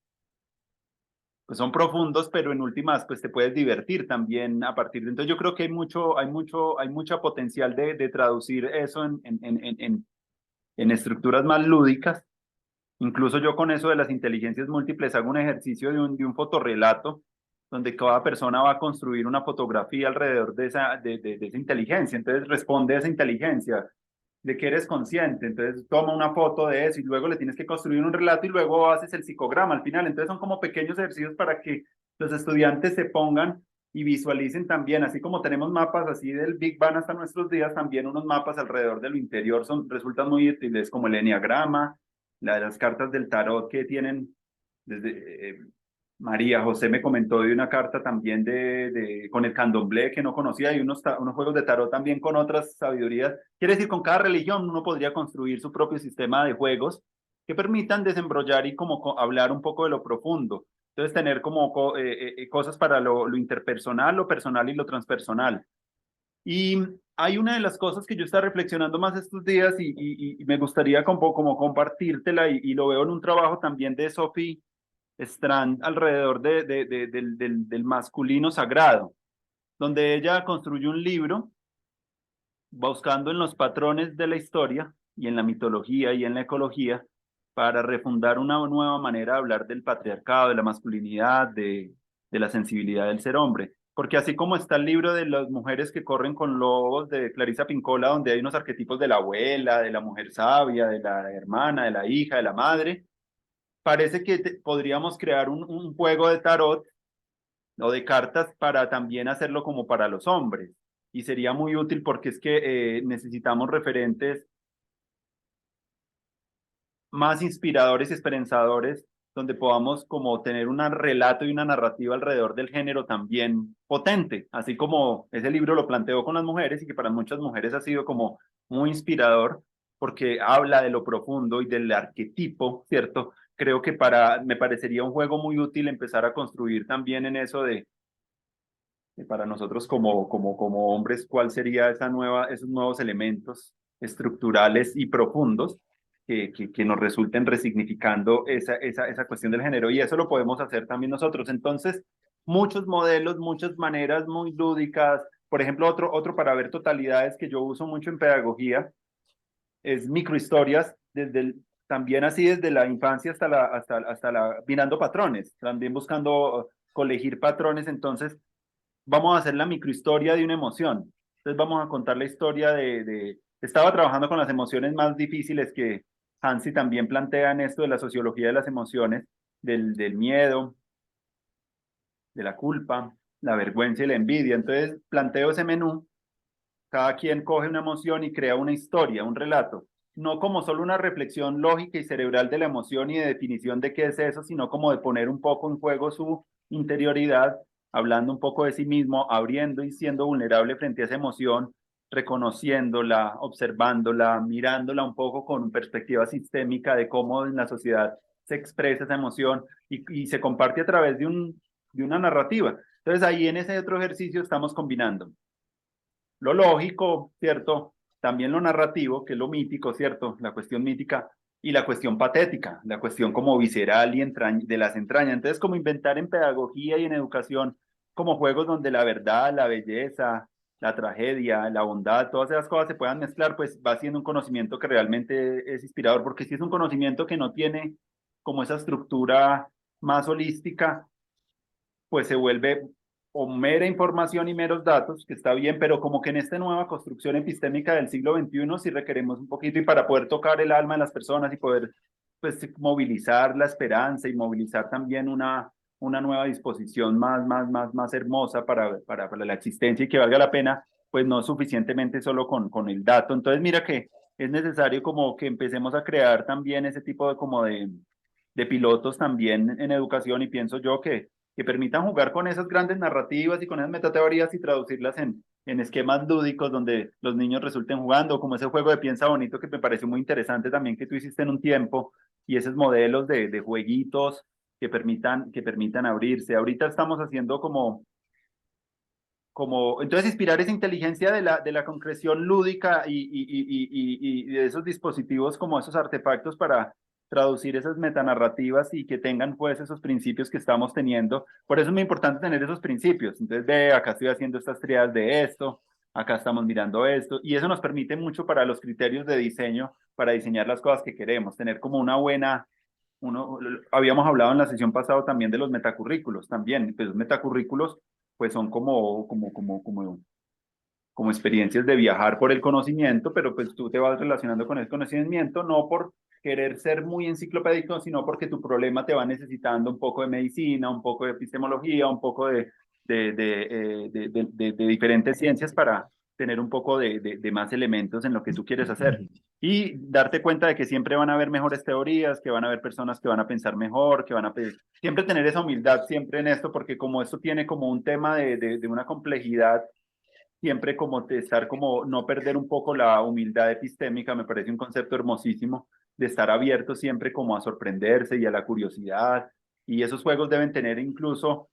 pues son profundos, pero en últimas, pues te puedes divertir también a partir de... Entonces yo creo que hay mucha potencial de traducir eso en estructuras más lúdicas. Incluso yo con eso de las inteligencias múltiples hago un ejercicio de un fotorrelato donde cada persona va a construir una fotografía alrededor de esa inteligencia. Entonces responde a esa inteligencia de que eres consciente. Entonces toma una foto de eso y luego le tienes que construir un relato y luego haces el psicograma al final. Entonces son como pequeños ejercicios para que los estudiantes se pongan y visualicen también, así como tenemos mapas así del Big Bang hasta nuestros días, también unos mapas alrededor de lo interior resultan muy útiles, como el enneagrama, las cartas del tarot que tienen desde María José me comentó de una carta también con el candomblé que no conocía y unos juegos de tarot también con otras sabidurías. Quiere decir, con cada religión uno podría construir su propio sistema de juegos que permitan desembrollar y como hablar un poco de lo profundo. Entonces, tener como cosas para lo interpersonal, lo personal y lo transpersonal. Y hay una de las cosas que yo estaba reflexionando más estos días y me gustaría como compartírtela y lo veo en un trabajo también de Sophie Strand alrededor del masculino sagrado, donde ella construye un libro buscando en los patrones de la historia y en la mitología y en la ecología para refundar una nueva manera de hablar del patriarcado, de la masculinidad, de la sensibilidad del ser hombre. Porque así como está el libro de las mujeres que corren con lobos de Clarisa Pincola, donde hay unos arquetipos de la abuela, de la mujer sabia, de la hermana, de la hija, de la madre, parece que podríamos crear un juego de tarot o de cartas para también hacerlo como para los hombres. Y sería muy útil porque es que necesitamos referentes más inspiradores y esperanzadores donde podamos como tener un relato y una narrativa alrededor del género también potente, así como ese libro lo planteó con las mujeres y que para muchas mujeres ha sido como muy inspirador porque habla de lo profundo y del arquetipo, ¿cierto? Creo que me parecería un juego muy útil empezar a construir también en eso de para nosotros como hombres, cuál sería esos nuevos elementos estructurales y profundos que nos resulten resignificando esa cuestión del género. Y eso lo podemos hacer también nosotros. Entonces, muchos modelos, muchas maneras muy lúdicas. Por ejemplo, otro para ver totalidades que yo uso mucho en pedagogía es microhistorias, también así desde la infancia mirando patrones, también buscando colegir patrones. Entonces, vamos a hacer la microhistoria de una emoción. Entonces vamos a contar la historia Estaba trabajando con las emociones más difíciles que Hansi también plantea en esto de la sociología de las emociones, del miedo, de la culpa, la vergüenza y la envidia. Entonces planteo ese menú, cada quien coge una emoción y crea una historia, un relato, no como solo una reflexión lógica y cerebral de la emoción y de definición de qué es eso, sino como de poner un poco en juego su interioridad, hablando un poco de sí mismo, abriendo y siendo vulnerable frente a esa emoción, reconociéndola, observándola, mirándola un poco con perspectiva sistémica de cómo en la sociedad se expresa esa emoción y se comparte a través de una narrativa. Entonces ahí en ese otro ejercicio estamos combinando lo lógico, ¿cierto? También lo narrativo, que es lo mítico, ¿cierto? La cuestión mítica y la cuestión patética, la cuestión como visceral y de las entrañas. Entonces, como inventar en pedagogía y en educación como juegos donde la verdad, la belleza, la tragedia, la bondad, todas esas cosas se puedan mezclar, pues va siendo un conocimiento que realmente es inspirador, porque si es un conocimiento que no tiene como esa estructura más holística, pues se vuelve o mera información y meros datos, que está bien, pero como que en esta nueva construcción epistémica del siglo XXI sí requeremos un poquito y para poder tocar el alma de las personas y poder pues movilizar la esperanza y movilizar también una nueva disposición más hermosa para la existencia y que valga la pena, pues no suficientemente solo con el dato. Entonces mira que es necesario como que empecemos a crear también ese tipo de pilotos también en educación y pienso yo que permitan jugar con esas grandes narrativas y con esas metateorías y traducirlas en esquemas lúdicos donde los niños resulten jugando, como ese juego de piensa bonito que me pareció muy interesante también que tú hiciste en un tiempo, y esos modelos de jueguitos que permitan abrirse. Ahorita estamos haciendo entonces inspirar esa inteligencia de la concreción lúdica y de esos dispositivos como esos artefactos traducir esas metanarrativas y que tengan pues esos principios que estamos teniendo. Por eso es muy importante tener esos principios. Entonces, ve, acá estoy haciendo estas triadas de esto, acá estamos mirando esto, y eso nos permite mucho para los criterios de diseño, para diseñar las cosas que queremos, tener como una buena habíamos hablado en la sesión pasada también de los metacurrículos también, pues los metacurrículos pues son como experiencias de viajar por el conocimiento, pero pues tú te vas relacionando con el conocimiento no por querer ser muy enciclopédico, sino porque tu problema te va necesitando un poco de medicina, un poco de epistemología, un poco de diferentes ciencias para tener un poco de más elementos en lo que tú quieres hacer. Y darte cuenta de que siempre van a haber mejores teorías, que van a haber personas que van a pensar mejor, que van a siempre tener esa humildad siempre en esto, porque como esto tiene como un tema de una complejidad, siempre como de estar como no perder un poco la humildad epistémica, me parece un concepto hermosísimo, de estar abierto siempre como a sorprenderse y a la curiosidad. Y esos juegos deben tener incluso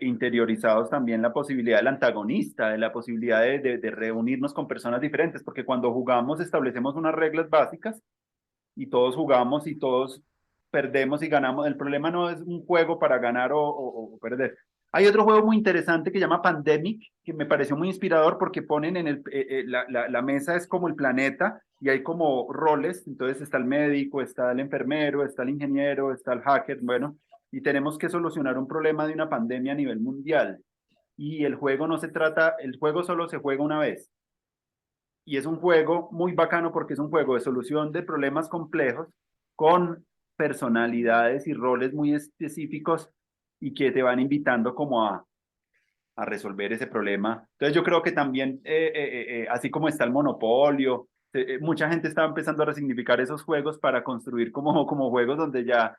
interiorizados también la posibilidad del antagonista, de la posibilidad de reunirnos con personas diferentes, porque cuando jugamos establecemos unas reglas básicas y todos jugamos y todos perdemos y ganamos. El problema no es un juego para ganar o perder. Hay otro juego muy interesante que se llama Pandemic, que me pareció muy inspirador porque ponen en la mesa es como el planeta y hay como roles, entonces está el médico, está el enfermero, está el ingeniero, está el hacker, bueno, y tenemos que solucionar un problema de una pandemia a nivel mundial. Y el juego no se trata, el juego solo se juega una vez. Y es un juego muy bacano porque es un juego de solución de problemas complejos con personalidades y roles muy específicos y que te van invitando como a resolver ese problema. Entonces yo creo que también, así como está el monopolio, mucha gente está empezando a resignificar esos juegos para construir como juegos donde ya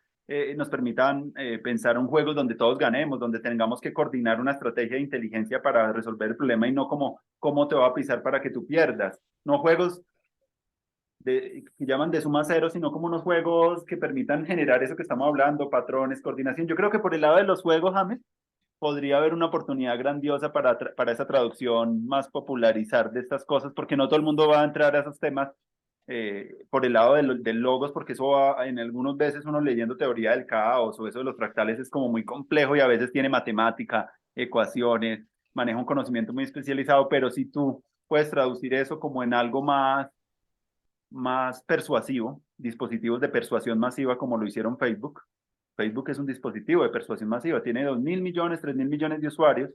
nos permitan pensar un juego donde todos ganemos, donde tengamos que coordinar una estrategia de inteligencia para resolver el problema y no como cómo te va a pisar para que tú pierdas. No juegos que llaman de suma cero, sino como unos juegos que permitan generar eso que estamos hablando, patrones, coordinación. Yo creo que por el lado de los juegos, James, podría haber una oportunidad grandiosa para esa traducción más popularizar de estas cosas, porque no todo el mundo va a entrar a esos temas por el lado del logos, porque eso va, en algunas veces uno leyendo teoría del caos o eso de los fractales es como muy complejo y a veces tiene matemática, ecuaciones, maneja un conocimiento muy especializado, pero si tú puedes traducir eso como en algo más persuasivo, dispositivos de persuasión masiva como lo hicieron Facebook. Facebook es un dispositivo de persuasión masiva, tiene 2.000 millones, 3.000 millones de usuarios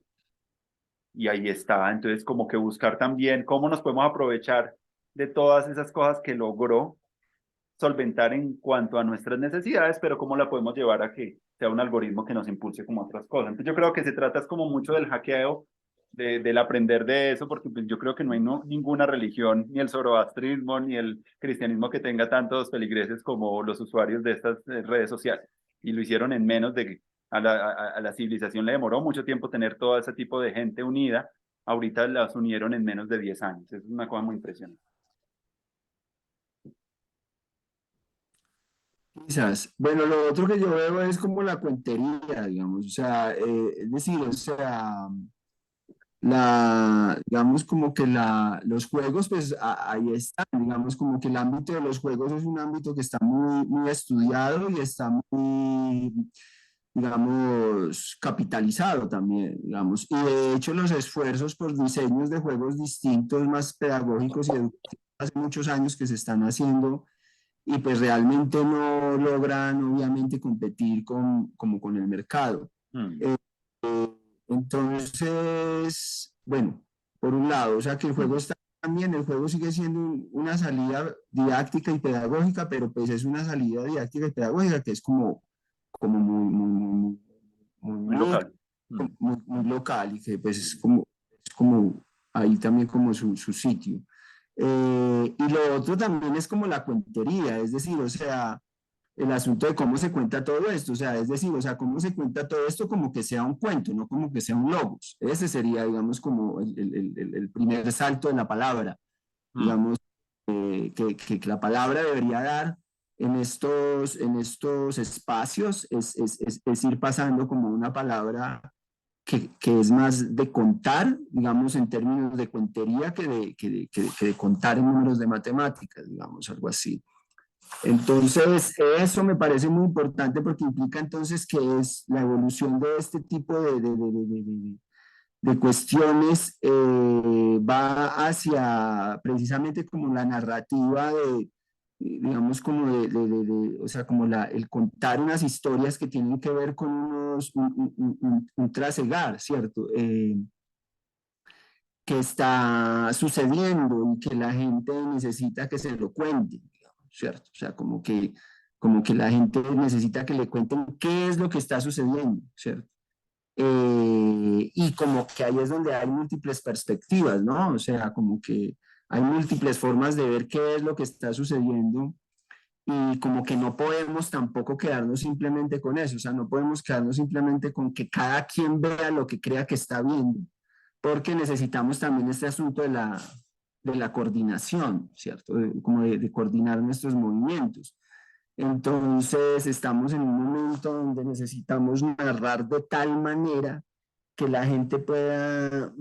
y ahí está. Entonces, como que buscar también cómo nos podemos aprovechar de todas esas cosas que logró solventar en cuanto a nuestras necesidades, pero cómo la podemos llevar a que sea un algoritmo que nos impulse como otras cosas. Entonces, yo creo que se trata es como mucho del hackeo, del aprender de eso, porque pues, yo creo que no hay ninguna religión, ni el zoroastrismo, ni el cristianismo que tenga tantos feligreses como los usuarios de estas redes sociales. Y lo hicieron en menos de, a la civilización le demoró mucho tiempo tener todo ese tipo de gente unida, ahorita las unieron en menos de 10 años. Es una cosa muy impresionante. Quizás. Bueno, lo otro que yo veo es como la cuentería, digamos, o sea, es decir, o sea, digamos como que los juegos, pues ahí están, digamos como que el ámbito de los juegos es un ámbito que está muy, muy estudiado y está muy, digamos, capitalizado también, digamos, y de hecho los esfuerzos por diseños de juegos distintos, más pedagógicos y educativos, hace muchos años que se están haciendo y pues realmente no logran obviamente competir como con el mercado. Mm, Eh, entonces, bueno, por un lado, o sea que el juego mm, está también, el juego sigue siendo una salida didáctica y pedagógica, pero pues es una salida didáctica y pedagógica que es como muy muy, local. Mm. muy local y que pues es como ahí también como su sitio. Y lo otro también es como la cuentería, es decir, o sea, el asunto de cómo se cuenta todo esto, o sea, es decir, o sea, cómo se cuenta todo esto como que sea un cuento, no como que sea un logos. Ese sería, digamos, como el primer salto de la palabra, Mm. digamos, que la palabra debería dar en estos espacios, es ir pasando como una palabra que es más de contar, digamos, en términos de cuentería que de contar en números de matemáticas, digamos, algo así. Entonces, eso me parece muy importante porque implica entonces que es la evolución de este tipo de cuestiones va hacia precisamente como la narrativa de, digamos, como o sea, como el contar unas historias que tienen que ver con un trasegar, ¿cierto? Que está sucediendo y que la gente necesita que se lo cuenten, digamos, ¿cierto? O sea, como que la gente necesita que le cuenten qué es lo que está sucediendo, ¿cierto? Y como que ahí es donde hay múltiples perspectivas, ¿no? O sea, como que hay múltiples formas de ver qué es lo que está sucediendo y como que no podemos tampoco quedarnos simplemente con eso, o sea, no podemos quedarnos simplemente con que cada quien vea lo que crea que está viendo, porque necesitamos también este asunto de la coordinación, ¿cierto? Como de coordinar nuestros movimientos. Entonces, estamos en un momento donde necesitamos narrar de tal manera que la gente pueda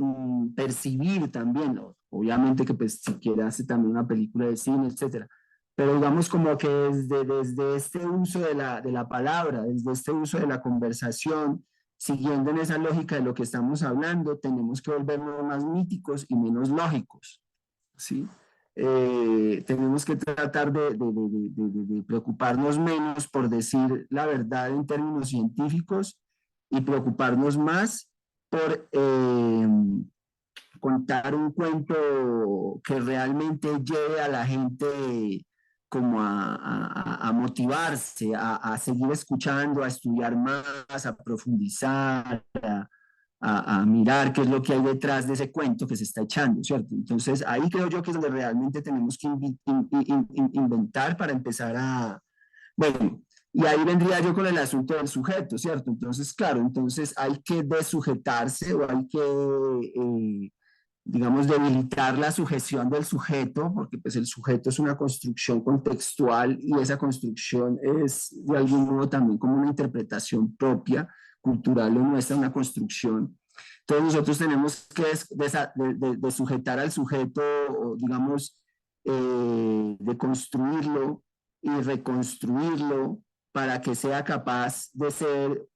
percibir también, ¿no? Obviamente que pues si quiere hace también una película de cine, etcétera, pero digamos como que desde este uso de la palabra, desde este uso de la conversación, siguiendo en esa lógica de lo que estamos hablando, tenemos que volvernos más míticos y menos lógicos, ¿sí? Tenemos que tratar de preocuparnos menos por decir la verdad en términos científicos y preocuparnos más por contar un cuento que realmente lleve a la gente como a motivarse, a seguir escuchando, a estudiar más, a profundizar, a mirar qué es lo que hay detrás de ese cuento que se está echando, ¿cierto? Entonces ahí creo yo que es donde realmente tenemos que inventar para empezar a, bueno, y ahí vendría yo con el asunto del sujeto, ¿cierto? Entonces, claro, entonces hay que desujetarse o hay que, digamos, debilitar la sujeción del sujeto, porque pues el sujeto es una construcción contextual y esa construcción es de algún modo también como una interpretación propia, cultural o nuestra, una construcción. Entonces nosotros tenemos que de sujetar al sujeto, o, digamos, de construirlo y reconstruirlo para que sea capaz de ser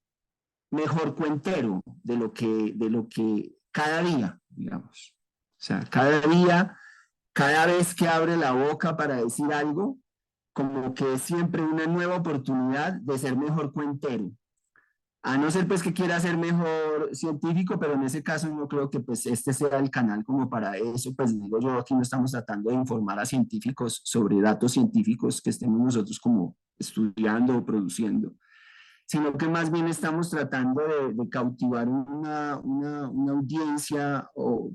mejor cuentero de lo que cada día, digamos. O sea, cada día, cada vez que abre la boca para decir algo, como que es siempre una nueva oportunidad de ser mejor cuentero. A no ser pues que quiera ser mejor científico, pero en ese caso no creo que pues este sea el canal como para eso, pues digo yo, aquí no estamos tratando de informar a científicos sobre datos científicos que estemos nosotros como estudiando o produciendo, sino que más bien estamos tratando de cautivar una audiencia o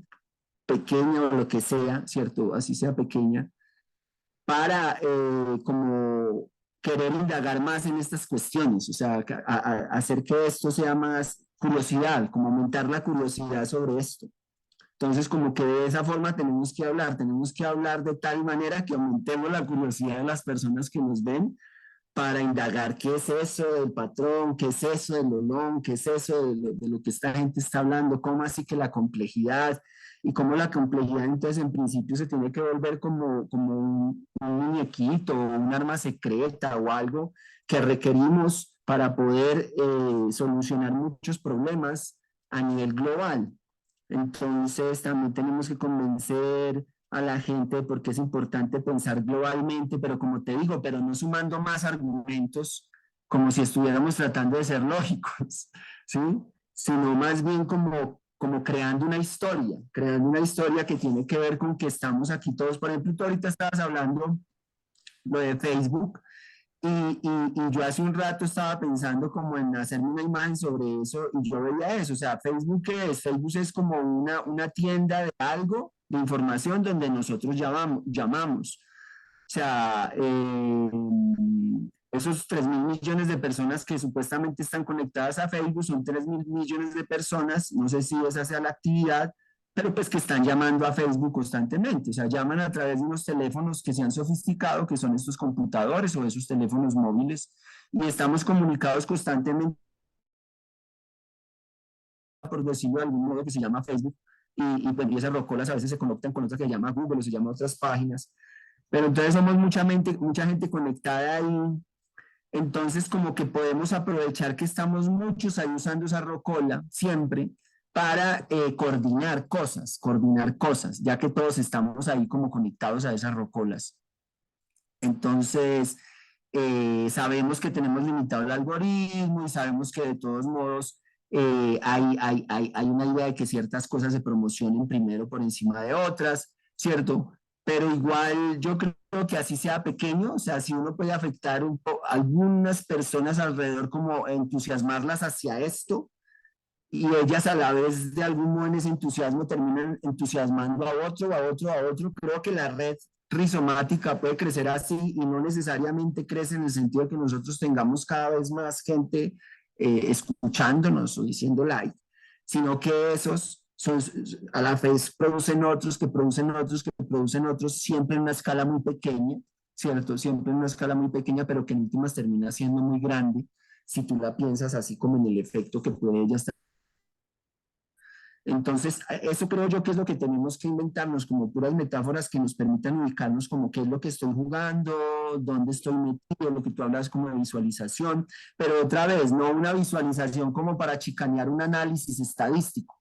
pequeña o lo que sea, ¿cierto? Así sea pequeña, para como querer indagar más en estas cuestiones, o sea, hacer que esto sea más curiosidad, como aumentar la curiosidad sobre esto. Entonces, como que de esa forma tenemos que hablar de tal manera que aumentemos la curiosidad de las personas que nos ven para indagar qué es eso del patrón, qué es eso del olón, qué es eso de lo que esta gente está hablando, cómo así que la complejidad y cómo la complejidad entonces en principio se tiene que volver como un muñequito o un arma secreta o algo que requerimos para poder solucionar muchos problemas a nivel global. Entonces también tenemos que convencer a la gente porque es importante pensar globalmente, pero como te digo, pero no sumando más argumentos como si estuviéramos tratando de ser lógicos, ¿sí? Sino más bien como creando una historia que tiene que ver con que estamos aquí todos. Por ejemplo, tú ahorita estabas hablando lo de Facebook y yo hace un rato estaba pensando como en hacerme una imagen sobre eso y yo veía eso, o sea, ¿Facebook qué es? Facebook es como una tienda de algo, de información donde nosotros llamamos. O sea, esos 3.000 millones de personas que supuestamente están conectadas a Facebook son 3.000 millones de personas, no sé si esa sea la actividad, pero pues que están llamando a Facebook constantemente, o sea, llaman a través de unos teléfonos que se han sofisticado, que son estos computadores o esos teléfonos móviles, y estamos comunicados constantemente, por decirlo de algún modo, que se llama Facebook, y pues y esas rocolas a veces se conectan con otras que se llama Google o se llaman otras páginas, pero entonces somos mucha gente conectada ahí, entonces como que podemos aprovechar que estamos muchos ahí usando esa rocola siempre para coordinar cosas, ya que todos estamos ahí como conectados a esas rocolas. Entonces, sabemos que tenemos limitado el algoritmo y sabemos que de todos modos hay una idea de que ciertas cosas se promocionen primero por encima de otras, ¿cierto? Pero igual yo creo que así sea pequeño, o sea, si uno puede afectar algunas personas alrededor, como entusiasmarlas hacia esto, y ellas a la vez de algún modo en ese entusiasmo terminan entusiasmando a otro, a otro, a otro. Creo que la red rizomática puede crecer así y no necesariamente crece en el sentido de que nosotros tengamos cada vez más gente escuchándonos o diciendo like, sino que esos son, a la vez producen otros, que producen otros, que producen otros, siempre en una escala muy pequeña, ¿cierto? Siempre en una escala muy pequeña, pero que en últimas termina siendo muy grande si tú la piensas así como en el efecto que puede ella estar. Entonces, eso creo yo que es lo que tenemos que inventarnos, como puras metáforas que nos permitan ubicarnos como qué es lo que estoy jugando, dónde estoy metido, lo que tú hablas como de visualización, pero otra vez, no una visualización como para chicanear un análisis estadístico,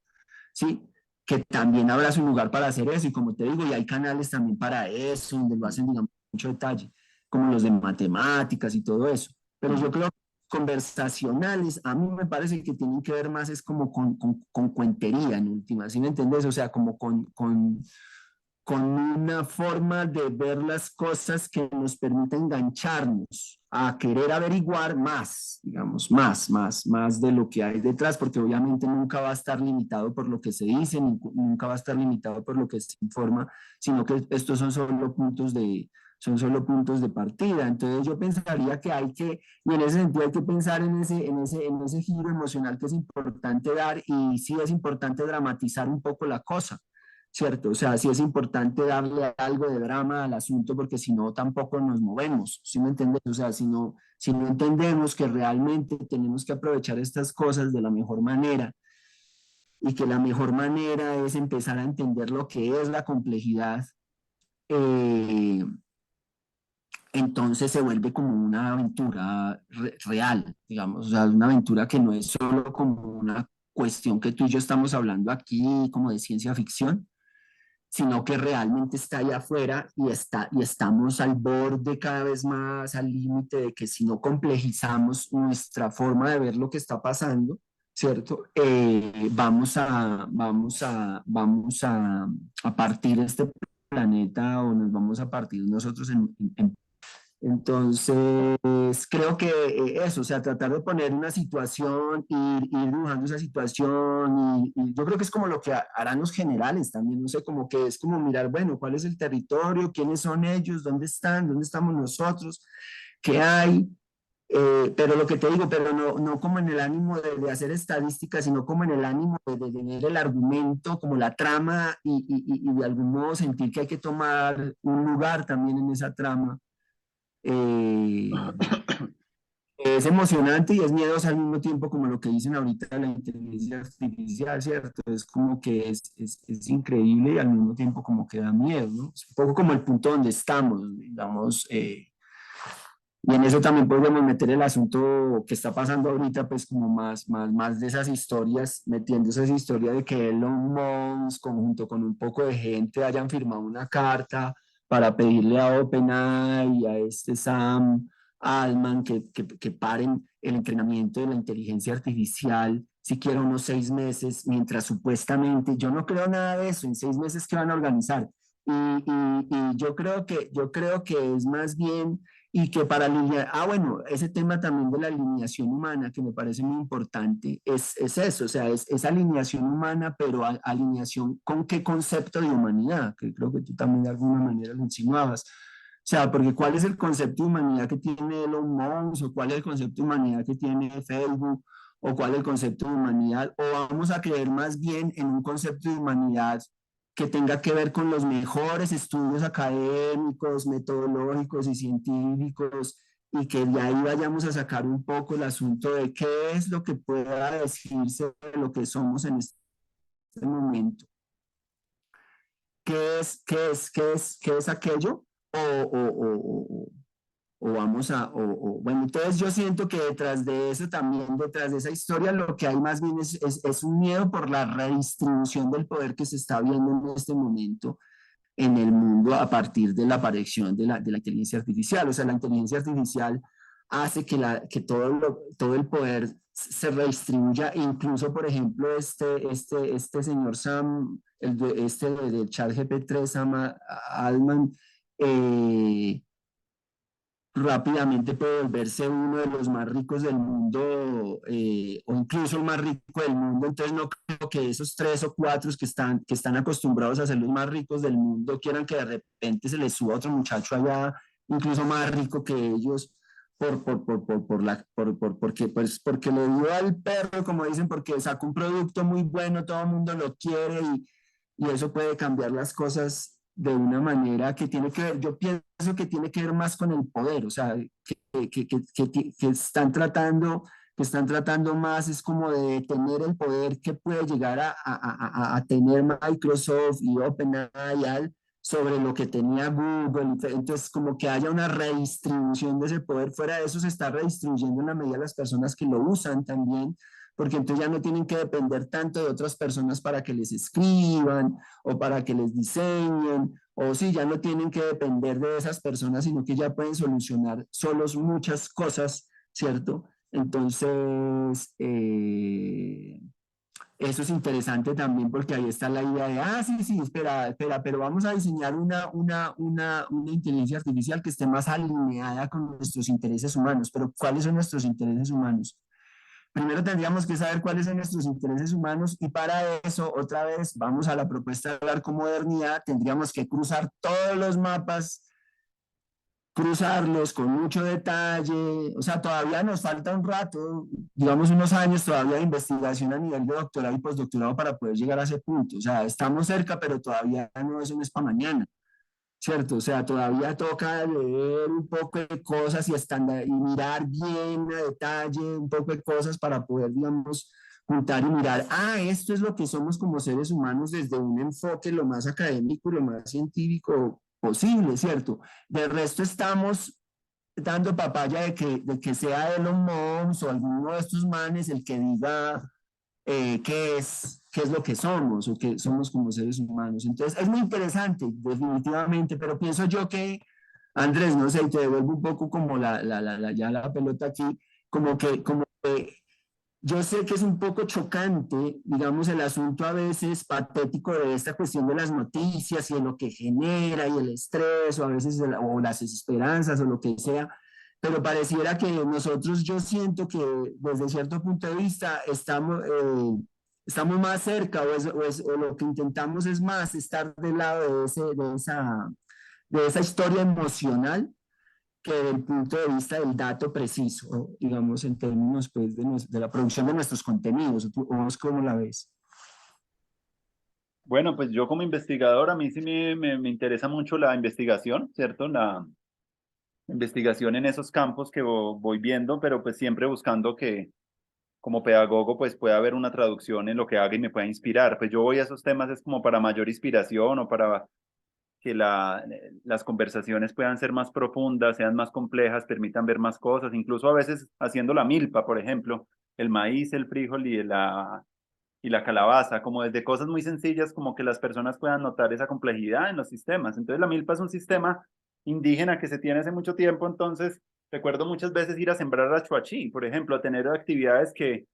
¿sí? Que también habrá su lugar para hacer eso, y como te digo, y hay canales también para eso, donde lo hacen, digamos, mucho detalle, como los de matemáticas y todo eso. Pero yo creo que conversacionales, a mí me parece que tienen que ver más es como con cuentería en última, ¿sí me entiendes? O sea, como con una forma de ver las cosas que nos permite engancharnos a querer averiguar más, digamos, más de lo que hay detrás, porque obviamente nunca va a estar limitado por lo que se dice, nunca va a estar limitado por lo que se informa, sino que estos son solo puntos de partida. Entonces yo pensaría que hay que, y en ese sentido hay que pensar en ese giro emocional que es importante dar, y sí es importante dramatizar un poco la cosa, ¿cierto? O sea, sí es importante darle algo de drama al asunto, porque si no tampoco nos movemos, ¿sí me entiendes? O sea, si no entendemos que realmente tenemos que aprovechar estas cosas de la mejor manera, y que la mejor manera es empezar a entender lo que es la complejidad, eh, entonces se vuelve como una aventura real, digamos, o sea, una aventura que no es solo como una cuestión que tú y yo estamos hablando aquí como de ciencia ficción, sino que realmente está allá afuera, y estamos al borde cada vez más, al límite de que si no complejizamos nuestra forma de ver lo que está pasando, ¿cierto? A partir este planeta, o nos vamos a partir nosotros entonces, creo que eso, o sea, tratar de poner una situación, ir dibujando esa situación, y yo creo que es como lo que harán los generales también, no sé, como que es como mirar, bueno, cuál es el territorio, quiénes son ellos, dónde están, dónde estamos nosotros, qué hay, pero lo que te digo, pero no como en el ánimo de hacer estadísticas, sino como en el ánimo de tener el argumento, como la trama, y de algún modo sentir que hay que tomar un lugar también en esa trama. eh, es emocionante y es miedoso al mismo tiempo, como lo que dicen ahorita de la inteligencia artificial, ¿cierto? Es como que es increíble, y al mismo tiempo como que da miedo, ¿no? Es un poco como el punto donde estamos, digamos, y en eso también podemos meter el asunto que está pasando ahorita, pues como más de esas historias, metiendo esa historia de que Elon Musk, conjunto con un poco de gente, hayan firmado una carta para pedirle a OpenAI y a este Sam Altman que paren el entrenamiento de la inteligencia artificial siquiera unos 6 meses, mientras supuestamente, yo no creo nada de eso, en 6 meses que van a organizar. Y yo creo que es más bien, y que para alinear, bueno, ese tema también de la alineación humana, que me parece muy importante, es eso, o sea, es alineación humana, pero alineación con qué concepto de humanidad, que creo que tú también de alguna manera lo insinuabas. O sea, porque ¿cuál es el concepto de humanidad que tiene Elon Musk, o cuál es el concepto de humanidad que tiene Facebook, o cuál es el concepto de humanidad, o vamos a creer más bien en un concepto de humanidad que tenga que ver con los mejores estudios académicos, metodológicos y científicos, y que de ahí vayamos a sacar un poco el asunto de qué es lo que pueda decirse de lo que somos en este momento, qué es aquello, o vamos a, bueno, entonces yo siento que detrás de eso también, detrás de esa historia, lo que hay más bien es un miedo por la redistribución del poder que se está viendo en este momento en el mundo a partir de la aparición de la inteligencia artificial. O sea, la inteligencia artificial hace que todo el poder se redistribuya, incluso, por ejemplo, este señor Sam, del chat GP3, Sam Altman, eh, rápidamente puede volverse uno de los más ricos del mundo, o incluso el más rico del mundo. Entonces no creo que esos tres o cuatro que están acostumbrados a ser los más ricos del mundo quieran que de repente se les suba otro muchacho allá, incluso más rico que ellos. Porque le dio al perro, como dicen, porque sacó un producto muy bueno, todo el mundo lo quiere, y eso puede cambiar las cosas de una manera que tiene que ver, yo pienso que tiene que ver más con el poder. O sea, que están tratando más es como de tener el poder que puede llegar a tener Microsoft y OpenAI sobre lo que tenía Google. Entonces, como que haya una redistribución de ese poder. Fuera de eso, se está redistribuyendo en la medida de las personas que lo usan también, porque entonces ya no tienen que depender tanto de otras personas para que les escriban o para que les diseñen, o si ya no tienen que depender de esas personas, sino que ya pueden solucionar solos muchas cosas, ¿cierto? Entonces, eso es interesante también, porque ahí está la idea de, sí, sí, espera, pero vamos a diseñar una inteligencia artificial que esté más alineada con nuestros intereses humanos. Pero ¿cuáles son nuestros intereses humanos? Primero tendríamos que saber cuáles son nuestros intereses humanos, y para eso, otra vez, vamos a la propuesta de hablar con modernidad, tendríamos que cruzar todos los mapas, cruzarlos con mucho detalle. O sea, todavía nos falta un rato, digamos unos años todavía de investigación a nivel de doctorado y postdoctorado para poder llegar a ese punto. O sea, estamos cerca, pero todavía no, eso no es para mañana. ¿Cierto? O sea, todavía toca leer un poco de cosas y mirar bien a detalle un poco de cosas para poder, digamos, juntar y mirar, esto es lo que somos como seres humanos desde un enfoque lo más académico y lo más científico posible, ¿cierto? Del resto estamos dando papaya de que sea Elon Musk o alguno de estos manes el que diga qué es lo que somos o qué somos como seres humanos. Entonces, es muy interesante, definitivamente, pero pienso yo que, Andrés, no sé, y te devuelvo un poco como ya la pelota aquí, como que yo sé que es un poco chocante, digamos, el asunto a veces patético de esta cuestión de las noticias y de lo que genera y el estrés, o a veces o las esperanzas o lo que sea, pero pareciera que nosotros, yo siento que desde cierto punto de vista estamos más cerca, o lo que intentamos es más estar del lado de esa historia emocional, que desde el punto de vista del dato preciso, digamos, en términos pues, de la producción de nuestros contenidos. ¿O vos cómo la ves? Bueno, pues yo como investigador, a mí sí me interesa mucho la investigación, ¿cierto? La investigación en esos campos que voy viendo, pero pues siempre buscando que como pedagogo pues pueda haber una traducción en lo que haga y me pueda inspirar. Pues yo voy a esos temas es como para mayor inspiración o para que las conversaciones puedan ser más profundas, sean más complejas, permitan ver más cosas, incluso a veces haciendo la milpa, por ejemplo, el maíz, el frijol y la calabaza, como desde cosas muy sencillas, como que las personas puedan notar esa complejidad en los sistemas. Entonces la milpa es un sistema indígena que se tiene hace mucho tiempo, entonces recuerdo muchas veces ir a sembrar a Chuachi, por ejemplo, a tener actividades que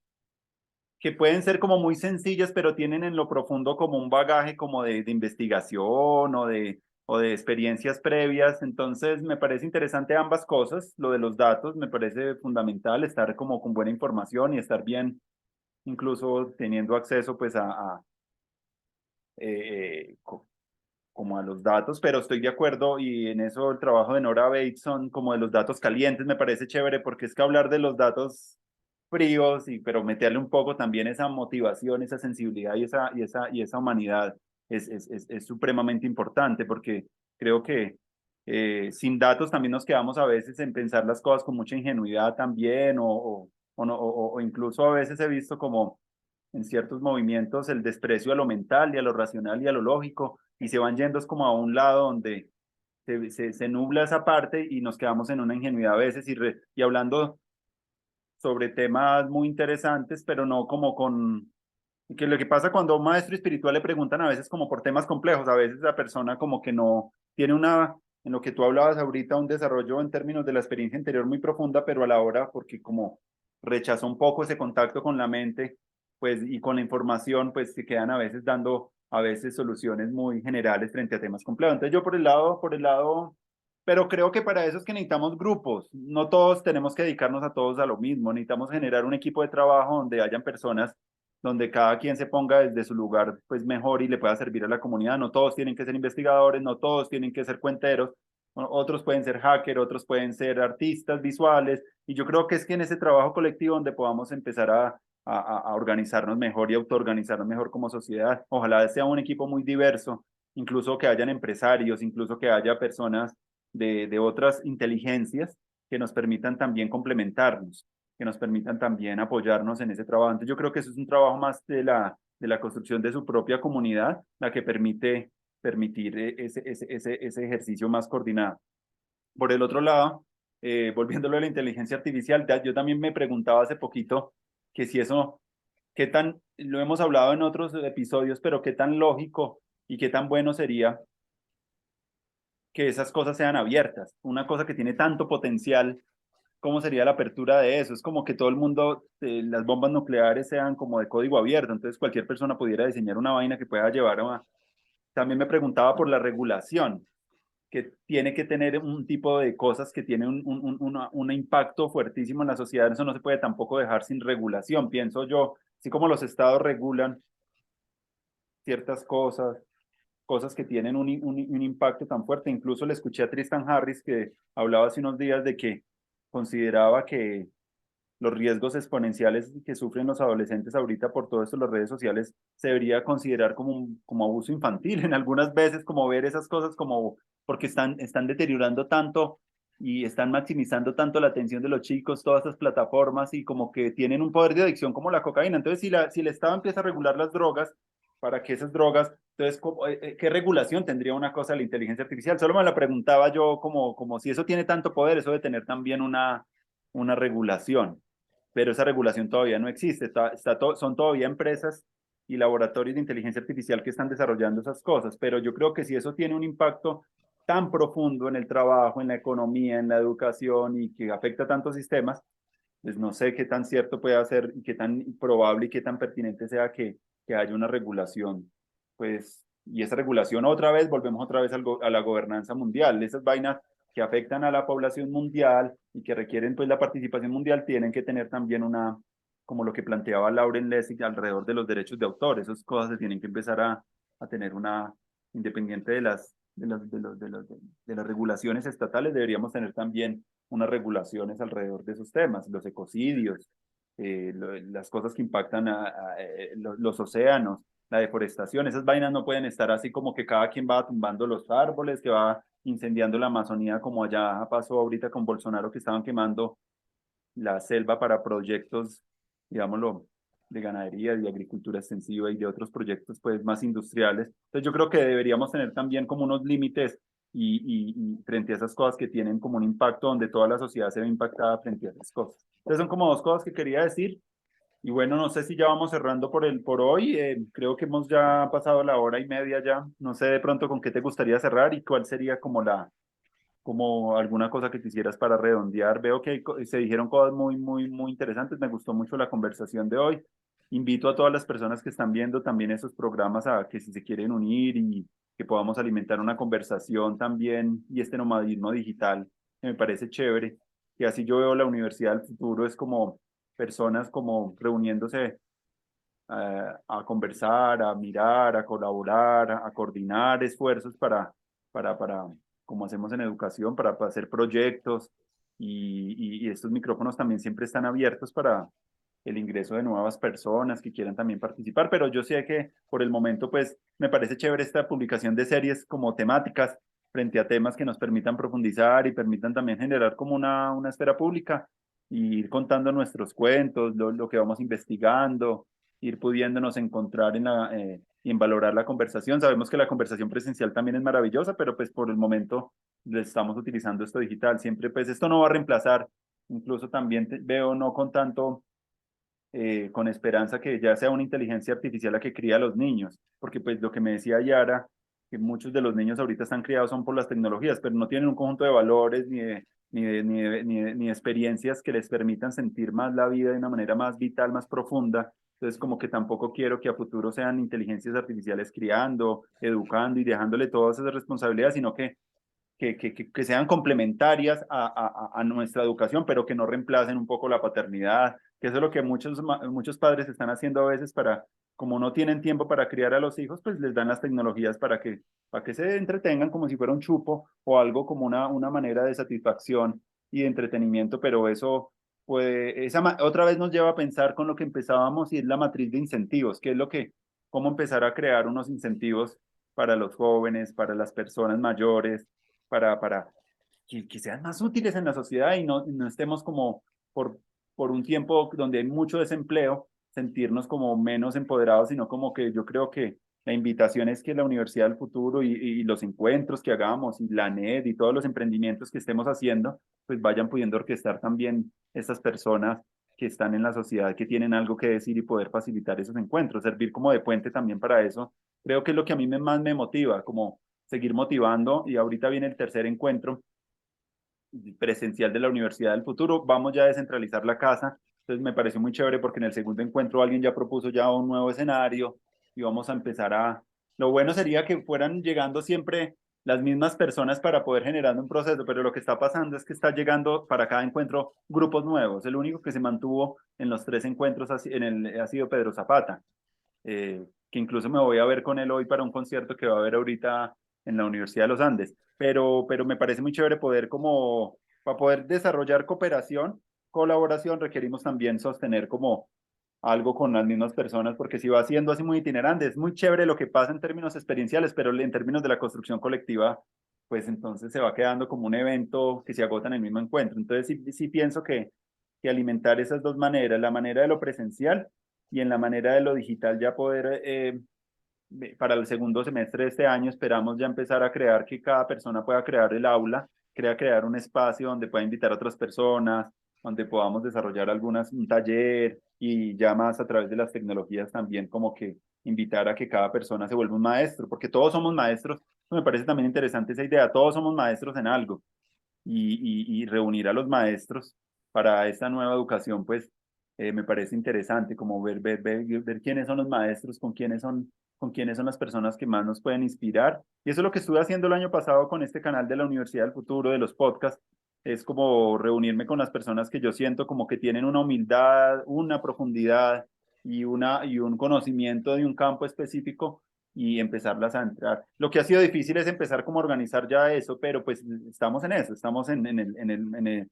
pueden ser como muy sencillas, pero tienen en lo profundo como un bagaje como de investigación o de experiencias previas. Entonces, me parece interesante ambas cosas. Lo de los datos me parece fundamental, estar como con buena información y estar bien, incluso teniendo acceso pues como a los datos, pero estoy de acuerdo y en eso el trabajo de Nora Bateson como de los datos calientes me parece chévere porque es que hablar de los datos fríos pero meterle un poco también esa motivación, esa sensibilidad y esa humanidad es supremamente importante porque creo que sin datos también nos quedamos a veces en pensar las cosas con mucha ingenuidad también o incluso a veces he visto como en ciertos movimientos el desprecio a lo mental y a lo racional y a lo lógico y se van yendo es como a un lado donde se nubla esa parte y nos quedamos en una ingenuidad a veces y hablando sobre temas muy interesantes, pero no como con, que lo que pasa cuando a un maestro espiritual le preguntan a veces como por temas complejos, a veces la persona como que no tiene una, en lo que tú hablabas ahorita, un desarrollo en términos de la experiencia interior muy profunda, pero a la hora, porque como rechazó un poco ese contacto con la mente, pues y con la información, pues se quedan a veces dando a veces soluciones muy generales frente a temas complejos. Entonces yo por el lado pero creo que para eso es que necesitamos grupos. No todos tenemos que dedicarnos a todos a lo mismo. Necesitamos generar un equipo de trabajo donde hayan personas, donde cada quien se ponga desde su lugar pues mejor y le pueda servir a la comunidad. No todos tienen que ser investigadores, no todos tienen que ser cuenteros. Otros pueden ser hackers, otros pueden ser artistas visuales. Y yo creo que es que en ese trabajo colectivo donde podamos empezar a organizarnos mejor y autoorganizarnos mejor como sociedad. Ojalá sea un equipo muy diverso, incluso que hayan empresarios, incluso que haya personas de otras inteligencias que nos permitan también complementarnos, que nos permitan también apoyarnos en ese trabajo. Entonces yo creo que eso es un trabajo más de la construcción de su propia comunidad, la que permitir ese ejercicio más coordinado. Por el otro lado, volviéndolo a la inteligencia artificial, yo también me preguntaba hace poquito que si eso, qué tan, lo hemos hablado en otros episodios, pero qué tan lógico y qué tan bueno sería que esas cosas sean abiertas. Una cosa que tiene tanto potencial, ¿cómo sería la apertura de eso? Es como que todo el mundo, las bombas nucleares sean como de código abierto, entonces cualquier persona pudiera diseñar una vaina que pueda llevar a... También me preguntaba por la regulación, que tiene que tener un tipo de cosas que tiene un impacto fuertísimo en la sociedad, eso no se puede tampoco dejar sin regulación, pienso yo, así como los estados regulan ciertas cosas, cosas que tienen un impacto tan fuerte. Incluso le escuché a Tristan Harris que hablaba hace unos días de que consideraba que los riesgos exponenciales que sufren los adolescentes ahorita por todo esto, las redes sociales, se debería considerar como, como abuso infantil en algunas veces, como ver esas cosas como porque están deteriorando tanto y están maximizando tanto la atención de los chicos, todas estas plataformas y como que tienen un poder de adicción como la cocaína. Entonces, si el Estado empieza a regular las drogas, para que esas drogas, entonces, ¿qué regulación tendría una cosa de la inteligencia artificial? Solo me la preguntaba yo como si eso tiene tanto poder, eso de tener también una regulación, pero esa regulación todavía no existe. Son todavía empresas y laboratorios de inteligencia artificial que están desarrollando esas cosas, pero yo creo que si eso tiene un impacto tan profundo en el trabajo, en la economía, en la educación y que afecta a tantos sistemas, pues no sé qué tan cierto puede ser y qué tan probable y qué tan pertinente sea que haya una regulación. Pues, y esa regulación otra vez, volvemos otra vez a la gobernanza mundial. Esas vainas que afectan a la población mundial y que requieren pues la participación mundial tienen que tener también una, como lo que planteaba Lauren Lessig alrededor de los derechos de autor. Esas cosas se tienen que empezar a tener una, independiente de las regulaciones estatales, deberíamos tener también unas regulaciones alrededor de esos temas, los ecocidios, las cosas que impactan los océanos, la deforestación, esas vainas no pueden estar así como que cada quien va tumbando los árboles, que va incendiando la Amazonía como allá pasó ahorita con Bolsonaro que estaban quemando la selva para proyectos, digámoslo, de ganadería, de agricultura extensiva y de otros proyectos pues más industriales. Entonces yo creo que deberíamos tener también como unos límites y frente a esas cosas que tienen como un impacto donde toda la sociedad se ve impactada frente a esas cosas. Entonces son como dos cosas que quería decir. Y bueno, no sé si ya vamos cerrando por hoy. Creo que hemos ya pasado la hora y media ya. No sé de pronto con qué te gustaría cerrar y cuál sería como alguna cosa que quisieras para redondear. Veo que se dijeron cosas muy interesantes. Me gustó mucho la conversación de hoy. Invito a todas las personas que están viendo también esos programas a que si se quieren unir y que podamos alimentar una conversación también y este nomadismo digital, que me parece chévere. Y así yo veo la universidad del futuro, es como personas como reuniéndose a conversar, a mirar, a colaborar, a coordinar esfuerzos para, como hacemos en educación, para hacer proyectos y estos micrófonos también siempre están abiertos para el ingreso de nuevas personas que quieran también participar, pero yo sé que por el momento pues me parece chévere esta publicación de series como temáticas frente a temas que nos permitan profundizar y permitan también generar como una esfera pública y ir contando nuestros cuentos, lo que vamos investigando, ir pudiéndonos encontrar y en valorar la conversación. Sabemos que la conversación presencial también es maravillosa, pero pues por el momento le estamos utilizando esto digital. Siempre pues esto no va a reemplazar, incluso también veo no con tanto con esperanza que ya sea una inteligencia artificial la que cría a los niños, porque pues lo que me decía Yara, que muchos de los niños ahorita están criados son por las tecnologías, pero no tienen un conjunto de valores ni de experiencias que les permitan sentir más la vida de una manera más vital, más profunda. Entonces, como que tampoco quiero que a futuro sean inteligencias artificiales criando, educando y dejándole todas esas responsabilidades, sino que sean complementarias a nuestra educación, pero que no reemplacen un poco la paternidad, que eso es lo que muchos padres están haciendo a veces para, como no tienen tiempo para criar a los hijos, pues les dan las tecnologías para que se entretengan como si fuera un chupo o algo como una manera de satisfacción y de entretenimiento, pero eso puede, otra vez nos lleva a pensar con lo que empezábamos y es la matriz de incentivos, que es cómo empezar a crear unos incentivos para los jóvenes, para las personas mayores, para que sean más útiles en la sociedad y no estemos como por, por un tiempo donde hay mucho desempleo, sentirnos como menos empoderados, sino como que yo creo que la invitación es que la Universidad del Futuro y los encuentros que hagamos y la NED y todos los emprendimientos que estemos haciendo, pues vayan pudiendo orquestar también estas personas que están en la sociedad, que tienen algo que decir y poder facilitar esos encuentros, servir como de puente también para eso. Creo que es lo que a mí más me motiva, como seguir motivando y ahorita viene el tercer encuentro presencial de la Universidad del Futuro. Vamos ya a descentralizar la casa. Entonces me pareció muy chévere porque en el segundo encuentro alguien ya propuso ya un nuevo escenario y vamos a empezar a... Lo bueno sería que fueran llegando siempre las mismas personas para poder generar un proceso, pero lo que está pasando es que está llegando para cada encuentro grupos nuevos. El único que se mantuvo en los tres encuentros ha sido Pedro Zapata, que incluso me voy a ver con él hoy para un concierto que va a haber ahorita en la Universidad de los Andes. Pero me parece muy chévere poder como, para poder desarrollar cooperación, colaboración, requerimos también sostener como algo con las mismas personas, porque si va siendo así muy itinerante, es muy chévere lo que pasa en términos experienciales, pero en términos de la construcción colectiva, pues entonces se va quedando como un evento que se agota en el mismo encuentro. Entonces sí pienso que alimentar esas dos maneras, la manera de lo presencial y en la manera de lo digital ya poder para el segundo semestre de este año esperamos ya empezar a crear que cada persona pueda crear el aula, crear un espacio donde pueda invitar a otras personas, donde podamos desarrollar un taller y ya más a través de las tecnologías también como que invitar a que cada persona se vuelva un maestro, porque todos somos maestros. Me parece también interesante esa idea, todos somos maestros en algo y reunir a los maestros para esta nueva educación, pues me parece interesante como ver quiénes son los maestros, con quiénes son las personas que más nos pueden inspirar. Y eso es lo que estuve haciendo el año pasado con este canal de la Universidad del Futuro, de los podcasts, es como reunirme con las personas que yo siento como que tienen una humildad, una profundidad y un conocimiento de un campo específico y empezarlas a entrar. Lo que ha sido difícil es empezar como a organizar ya eso, pero pues estamos en eso, estamos en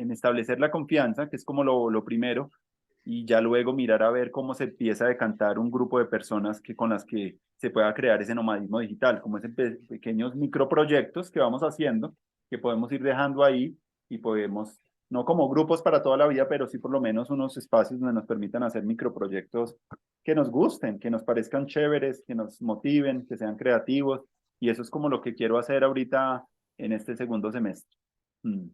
establecer la confianza, que es como lo primero, y ya luego mirar a ver cómo se empieza a decantar un grupo de personas con las que se pueda crear ese nomadismo digital, como esos pequeños microproyectos que vamos haciendo, que podemos ir dejando ahí y podemos, no como grupos para toda la vida, pero sí por lo menos unos espacios donde nos permitan hacer microproyectos que nos gusten, que nos parezcan chéveres, que nos motiven, que sean creativos. Y eso es como lo que quiero hacer ahorita en este segundo semestre. Mm.